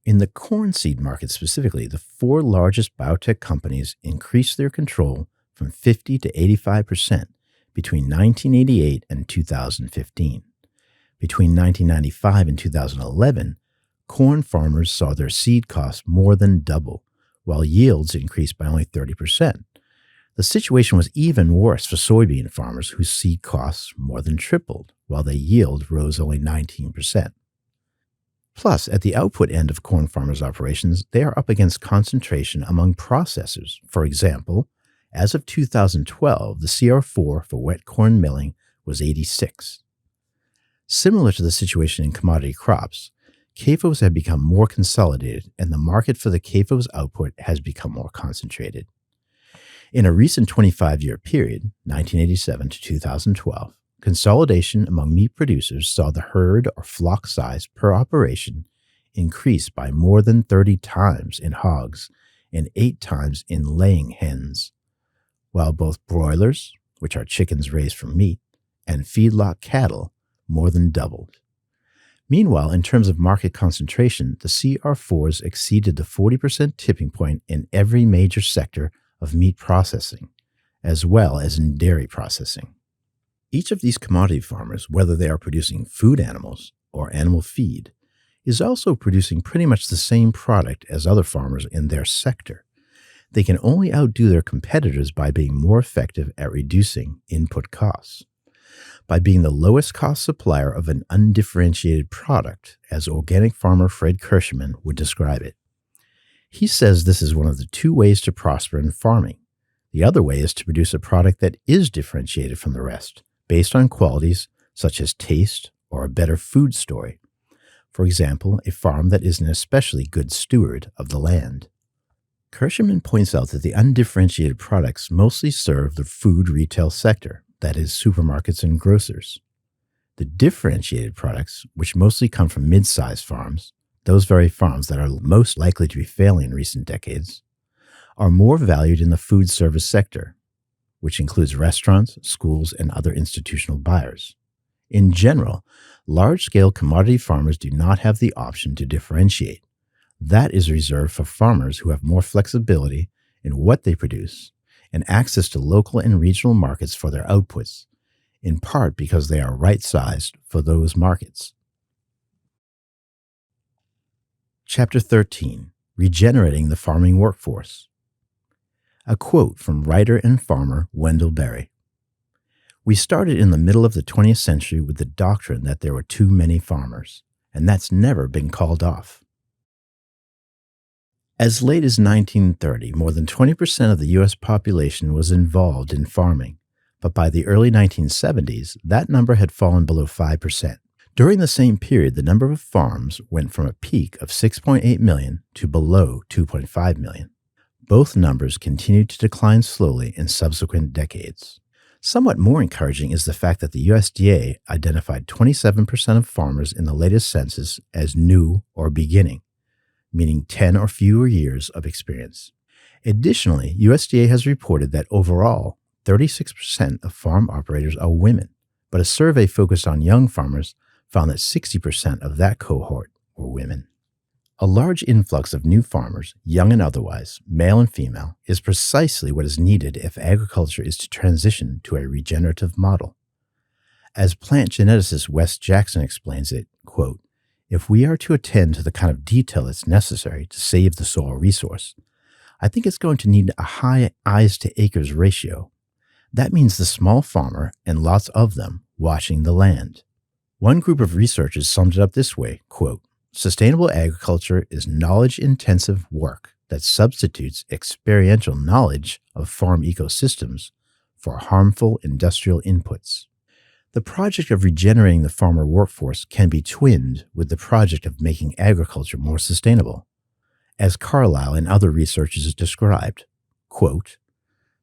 Speaker 1: In the corn seed market specifically, the four largest biotech companies increased their control from 50 to 85% between 1988 and 2015. Between 1995 and 2011, corn farmers saw their seed costs more than double, while yields increased by only 30%. The situation was even worse for soybean farmers whose seed costs more than tripled, while their yield rose only 19%. Plus, at the output end of corn farmers' operations, they are up against concentration among processors. For example, as of 2012, the CR4 for wet corn milling was 86. Similar to the situation in commodity crops, CAFOs have become more consolidated, and the market for the CAFOs output has become more concentrated. In a recent 25-year period, 1987 to 2012, consolidation among meat producers saw the herd or flock size per operation increase by more than 30 times in hogs and 8 times in laying hens, while both broilers, which are chickens raised from meat, and feedlot cattle more than doubled. Meanwhile, in terms of market concentration, the CR4s exceeded the 40% tipping point in every major sector of meat processing, as well as in dairy processing. Each of these commodity farmers, whether they are producing food animals or animal feed, is also producing pretty much the same product as other farmers in their sector. They can only outdo their competitors by being more effective at reducing input costs, by being the lowest cost supplier of an undifferentiated product, as organic farmer Fred Kirschman would describe it. He says this is one of the two ways to prosper in farming. The other way is to produce a product that is differentiated from the rest, based on qualities such as taste or a better food story. For example, a farm that is an especially good steward of the land. Kirschman points out that the undifferentiated products mostly serve the food retail sector, that is, supermarkets and grocers. The differentiated products, which mostly come from mid-sized farms, those very farms that are most likely to be failing in recent decades, are more valued in the food service sector, which includes restaurants, schools, and other institutional buyers. In general, large-scale commodity farmers do not have the option to differentiate. That is reserved for farmers who have more flexibility in what they produce and access to local and regional markets for their outputs, in part because they are right-sized for those markets. Chapter 13, Regenerating the Farming Workforce. A quote from writer and farmer Wendell Berry. "We started in the middle of the 20th century with the doctrine that there were too many farmers, and that's never been called off." As late as 1930, more than 20% of the U.S. population was involved in farming, but by the early 1970s, that number had fallen below 5%. During the same period, the number of farms went from a peak of 6.8 million to below 2.5 million. Both numbers continued to decline slowly in subsequent decades. Somewhat more encouraging is the fact that the USDA identified 27% of farmers in the latest census as new or beginning, meaning 10 or fewer years of experience. Additionally, USDA has reported that overall, 36% of farm operators are women, but a survey focused on young farmers found that 60% of that cohort were women. A large influx of new farmers, young and otherwise, male and female, is precisely what is needed if agriculture is to transition to a regenerative model. As plant geneticist Wes Jackson explains it, quote, "If we are to attend to the kind of detail that's necessary to save the soil resource, I think it's going to need a high eyes to acres ratio. That means the small farmer and lots of them watching the land." One group of researchers summed it up this way, quote, "Sustainable agriculture is knowledge-intensive work that substitutes experiential knowledge of farm ecosystems for harmful industrial inputs." The project of regenerating the farmer workforce can be twinned with the project of making agriculture more sustainable. As Carlisle and other researchers described, quote,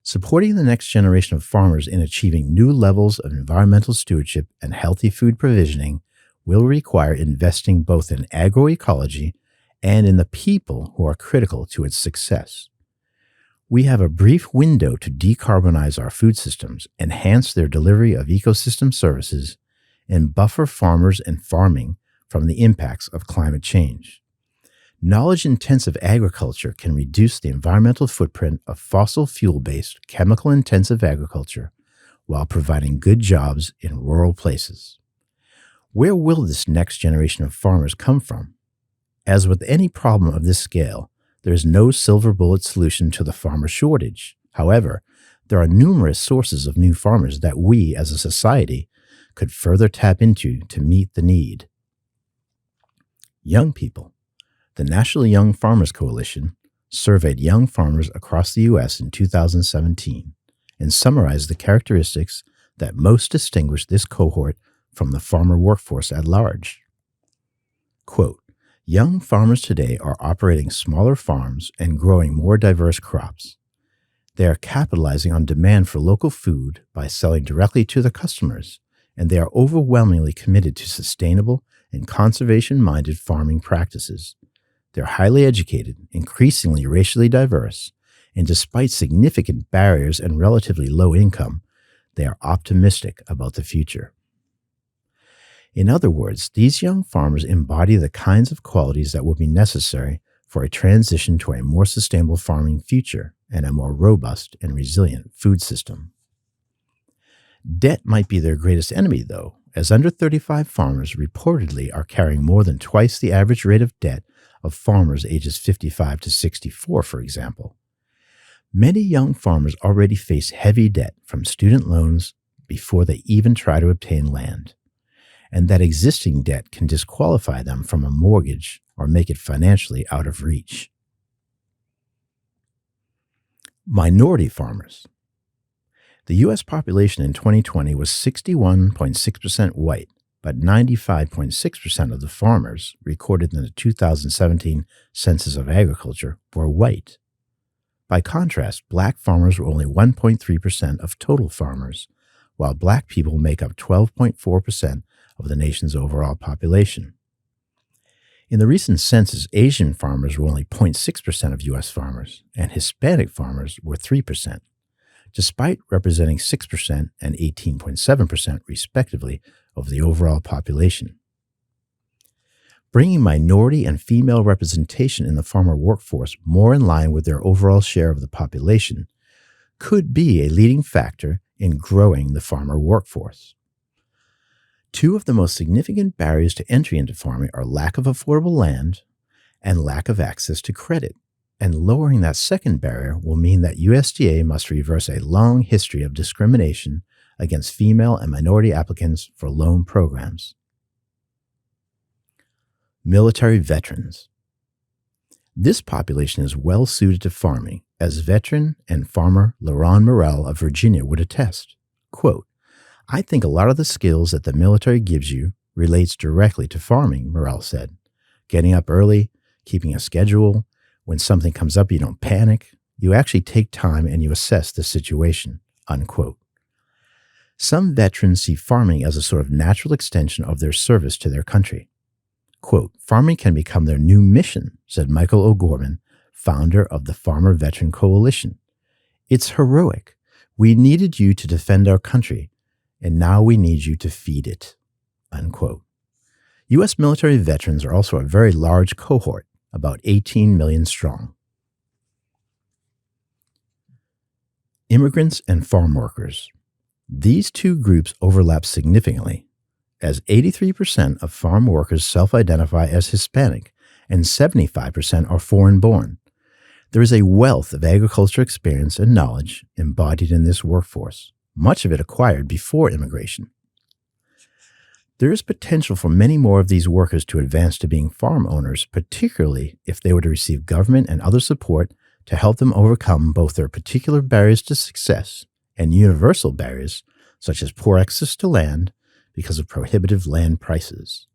Speaker 1: Supporting the next generation of farmers in achieving new levels of environmental stewardship and healthy food provisioning will require investing both in agroecology and in the people who are critical to its success. We have a brief window to decarbonize our food systems, enhance their delivery of ecosystem services, and buffer farmers and farming from the impacts of climate change. Knowledge-intensive agriculture can reduce the environmental footprint of fossil fuel-based, chemical-intensive agriculture while providing good jobs in rural places. Where will this next generation of farmers come from? As with any problem of this scale, there is no silver bullet solution to the farmer shortage. However, there are numerous sources of new farmers that we, as a society, could further tap into to meet the need. Young people. The National Young Farmers Coalition surveyed young farmers across the U.S. in 2017 and summarized the characteristics that most distinguish this cohort from the farmer workforce at large. Quote, young farmers today are operating smaller farms and growing more diverse crops. They are capitalizing on demand for local food by selling directly to the customers, and they are overwhelmingly committed to sustainable and conservation-minded farming practices. They're highly educated, increasingly racially diverse, and despite significant barriers and relatively low income, they are optimistic about the future. In other words, these young farmers embody the kinds of qualities that will be necessary for a transition to a more sustainable farming future and a more robust and resilient food system. Debt might be their greatest enemy, though, as under 35 farmers reportedly are carrying more than twice the average rate of debt of farmers ages 55 to 64, for example. Many young farmers already face heavy debt from student loans before they even try to obtain land, and that existing debt can disqualify them from a mortgage or make it financially out of reach. Minority farmers. The U.S. population in 2020 was 61.6% white, but 95.6% of the farmers recorded in the 2017 Census of Agriculture were white. By contrast, black farmers were only 1.3% of total farmers, while black people make up 12.4% of the nation's overall population. In the recent census, Asian farmers were only 0.6% of U.S. farmers, and Hispanic farmers were 3%, despite representing 6% and 18.7% respectively of the overall population. Bringing minority and female representation in the farmer workforce more in line with their overall share of the population could be a leading factor in growing the farmer workforce. Two of the most significant barriers to entry into farming are lack of affordable land and lack of access to credit. And lowering that second barrier will mean that USDA must reverse a long history of discrimination against female and minority applicants for loan programs. Military veterans. This population is well suited to farming, as veteran and farmer LaRon Morrell of Virginia would attest. Quote, I think a lot of the skills that the military gives you relates directly to farming, Morrell said. Getting up early, keeping a schedule. When something comes up, you don't panic. You actually take time and you assess the situation, unquote. Some veterans see farming as a sort of natural extension of their service to their country. Quote, farming can become their new mission, said Michael O'Gorman, founder of the Farmer Veteran Coalition. It's heroic. We needed you to defend our country, and now we need you to feed it, unquote. U.S. military veterans are also a very large cohort, about 18 million strong. Immigrants and farm workers. These two groups overlap significantly, as 83% of farm workers self-identify as Hispanic and 75% are foreign-born. There is a wealth of agriculture experience and knowledge embodied in this workforce, much of it acquired before immigration. There is potential for many more of these workers to advance to being farm owners, particularly if they were to receive government and other support to help them overcome both their particular barriers to success and universal barriers such as poor access to land because of prohibitive land prices.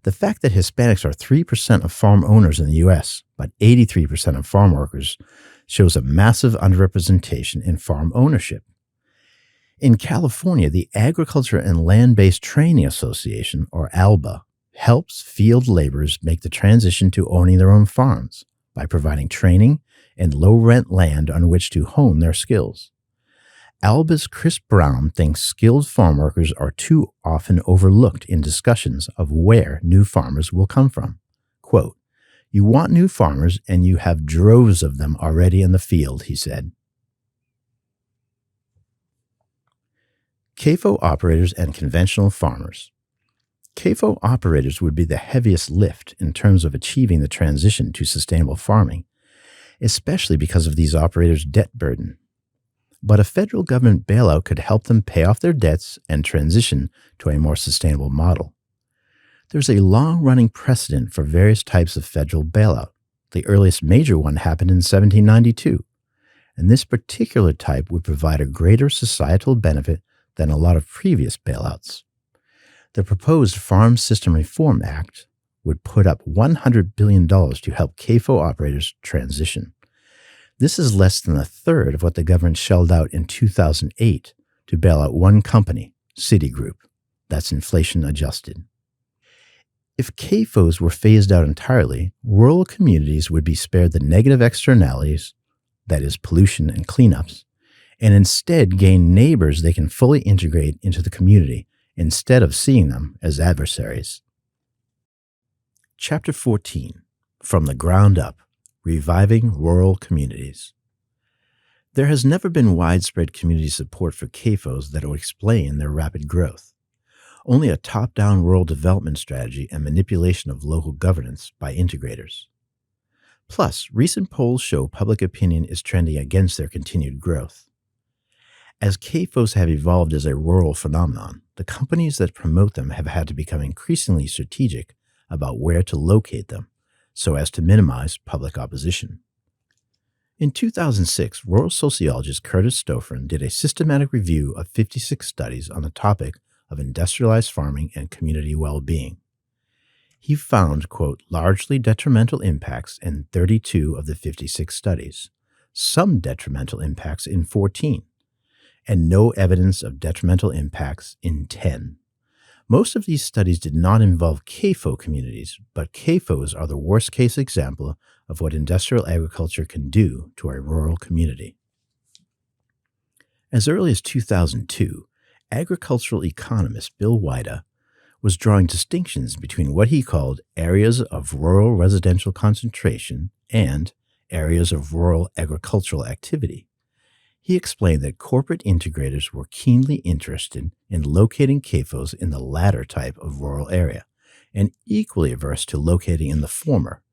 Speaker 1: The fact that Hispanics are 3% of farm owners in the U.S., but 83% of farm workers, shows a massive underrepresentation in farm ownership. In California, the Agriculture and Land-Based Training Association, or ALBA, helps field laborers make the transition to owning their own farms by providing training and low-rent land on which to hone their skills. ALBA's Chris Brown thinks skilled farm workers are too often overlooked in discussions of where new farmers will come from. Quote, "You want new farmers and you have droves of them already in the field," he said. CAFO operators and conventional farmers. CAFO operators would be the heaviest lift in terms of achieving the transition to sustainable farming, especially because of these operators' debt burden. But a federal government bailout could help them pay off their debts and transition to a more sustainable model. There's a long-running precedent for various types of federal bailout. The earliest major one happened in 1792, and this particular type would provide a greater societal benefit than a lot of previous bailouts. The proposed Farm System Reform Act would put up $100 billion to help CAFO operators transition. This is less than a third of what the government shelled out in 2008 to bail out one company, Citigroup. That's inflation adjusted. If CAFOs were phased out entirely, rural communities would be spared the negative externalities, that is, pollution and cleanups, and instead gain neighbors they can fully integrate into the community instead of seeing them as adversaries. Chapter 14, From the Ground Up, Reviving Rural Communities. There has never been widespread community support for CAFOs that will explain their rapid growth. Only a top-down rural development strategy and manipulation of local governance by integrators. Plus, recent polls show public opinion is trending against their continued growth. As CAFOs have evolved as a rural phenomenon, the companies that promote them have had to become increasingly strategic about where to locate them, so as to minimize public opposition. In 2006, rural sociologist Curtis Stofren did a systematic review of 56 studies on the topic of industrialized farming and community well-being. He found, quote, largely detrimental impacts in 32 of the 56 studies, some detrimental impacts in 14, and no evidence of detrimental impacts in 10. Most of these studies did not involve CAFO communities, but CAFOs are the worst-case example of what industrial agriculture can do to a rural community. As early as 2002, agricultural economist Bill Wida was drawing distinctions between what he called areas of rural residential concentration and areas of rural agricultural activity. He explained that corporate integrators were keenly interested in locating CAFOs in the latter type of rural area, and equally averse to locating in the former,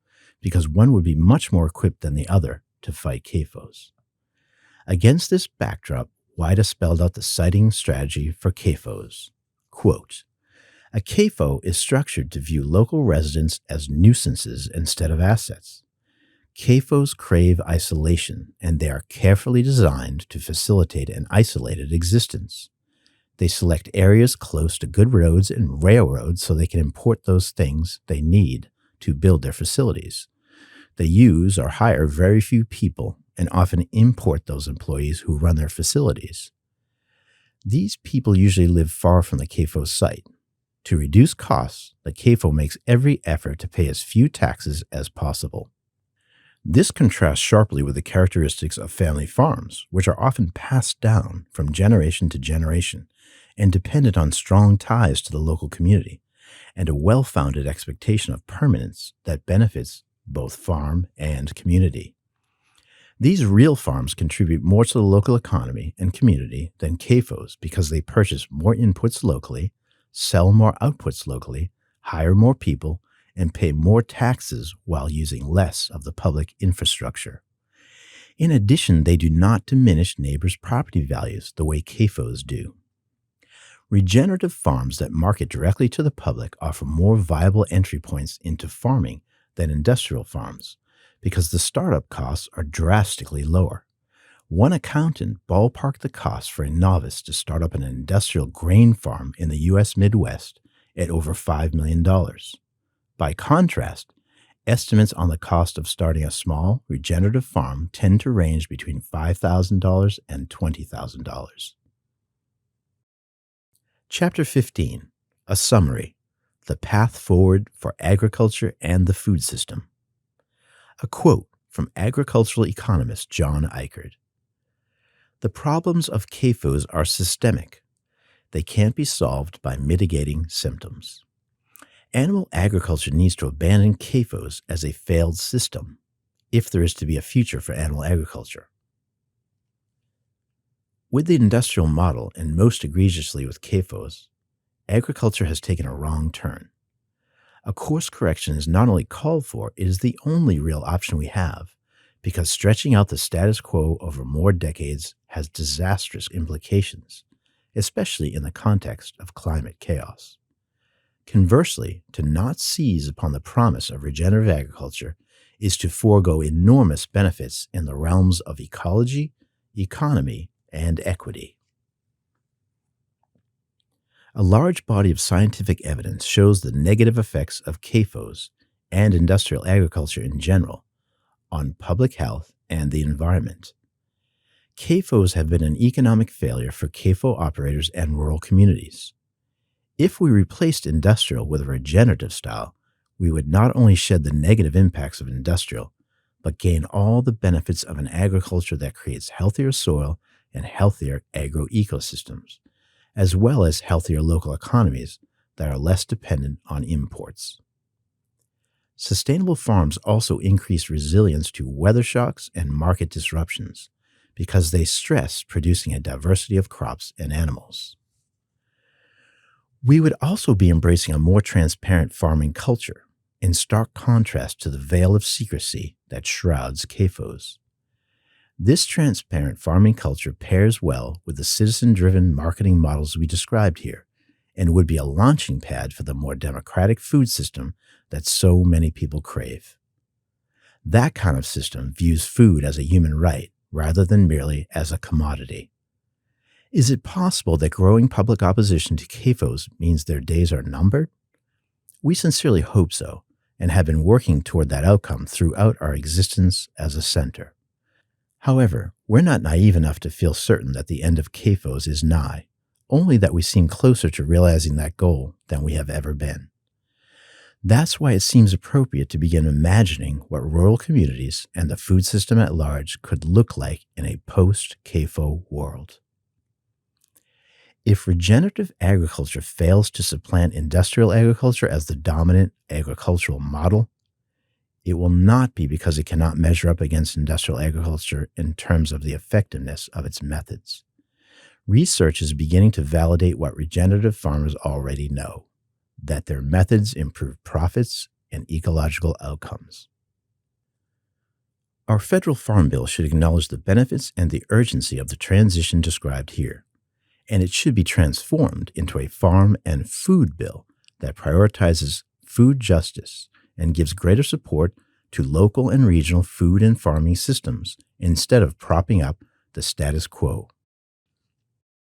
Speaker 1: because one would be much more equipped than the other to fight CAFOs. Against this backdrop, Wida spelled out the siting strategy for CAFOs. Quote, "A CAFO is structured to view local residents as nuisances instead of assets. CAFOs crave isolation, and they are carefully designed to facilitate an isolated existence. They select areas close to good roads and railroads so they can import those things they need to build their facilities. They use or hire very few people and often import those employees who run their facilities. These people usually live far from the CAFO site. To reduce costs, the CAFO makes every effort to pay as few taxes as possible. This contrasts sharply with the characteristics of family farms, which are often passed down from generation to generation and dependent on strong ties to the local community and a well-founded expectation of permanence that benefits both farm and community. These real farms contribute more to the local economy and community than CAFOs because they purchase more inputs locally, sell more outputs locally, hire more people, and pay more taxes while using less of the public infrastructure. In addition, they do not diminish neighbors' property values the way CAFOs do. Regenerative farms that market directly to the public offer more viable entry points into farming than industrial farms because the startup costs are drastically lower. One accountant ballparked the cost for a novice to start up an industrial grain farm in the U.S. Midwest at over $5 million. By contrast, Estimates on the cost of starting a small, regenerative farm tend to range between $5,000 and $20,000. Chapter 15, a summary, the path forward for agriculture and the food system. A quote from agricultural economist John Eichert. The problems of CAFOs are systemic. They can't be solved by mitigating symptoms. Animal agriculture needs to abandon CAFOs as a failed system if there is to be a future for animal agriculture. With the industrial model, and most egregiously with CAFOs, agriculture has taken a wrong turn. A course correction is not only called for, it is the only real option we have, because stretching out the status quo over more decades has disastrous implications, especially in the context of climate chaos. Conversely, to not seize upon the promise of regenerative agriculture is to forego enormous benefits in the realms of ecology, economy, and equity. A large body of scientific evidence shows the negative effects of CAFOs and industrial agriculture in general on public health and the environment. CAFOs have been an economic failure for CAFO operators and rural communities. If we replaced industrial with a regenerative style, we would not only shed the negative impacts of industrial, but gain all the benefits of an agriculture that creates healthier soil and healthier agroecosystems, as well as healthier local economies that are less dependent on imports. Sustainable farms also increase resilience to weather shocks and market disruptions because they stress producing a diversity of crops and animals. We would also be embracing a more transparent farming culture, in stark contrast to the veil of secrecy that shrouds CAFOs. This transparent farming culture pairs well with the citizen-driven marketing models we described here, and would be a launching pad for the more democratic food system that so many people crave. That kind of system views food as a human right rather than merely as a commodity. Is it possible that growing public opposition to CAFOs means their days are numbered? We sincerely hope so, and have been working toward that outcome throughout our existence as a center. However, we're not naive enough to feel certain that the end of CAFOs is nigh, only that we seem closer to realizing that goal than we have ever been. That's why it seems appropriate to begin imagining what rural communities and the food system at large could look like in a post-CAFO world. If regenerative agriculture fails to supplant industrial agriculture as the dominant agricultural model, it will not be because it cannot measure up against industrial agriculture in terms of the effectiveness of its methods. Research is beginning to validate what regenerative farmers already know, that their methods improve profits and ecological outcomes. Our federal farm bill should acknowledge the benefits and the urgency of the transition described here, and it should be transformed into a farm and food bill that prioritizes food justice and gives greater support to local and regional food and farming systems instead of propping up the status quo.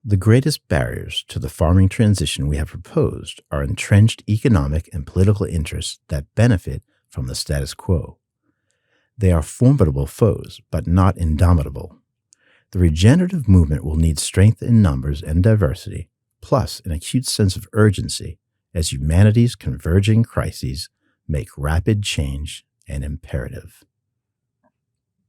Speaker 1: The greatest barriers to the farming transition we have proposed are entrenched economic and political interests that benefit from the status quo. They are formidable foes, but not indomitable. The regenerative movement will need strength in numbers and diversity, plus an acute sense of urgency as humanity's converging crises make rapid change an imperative.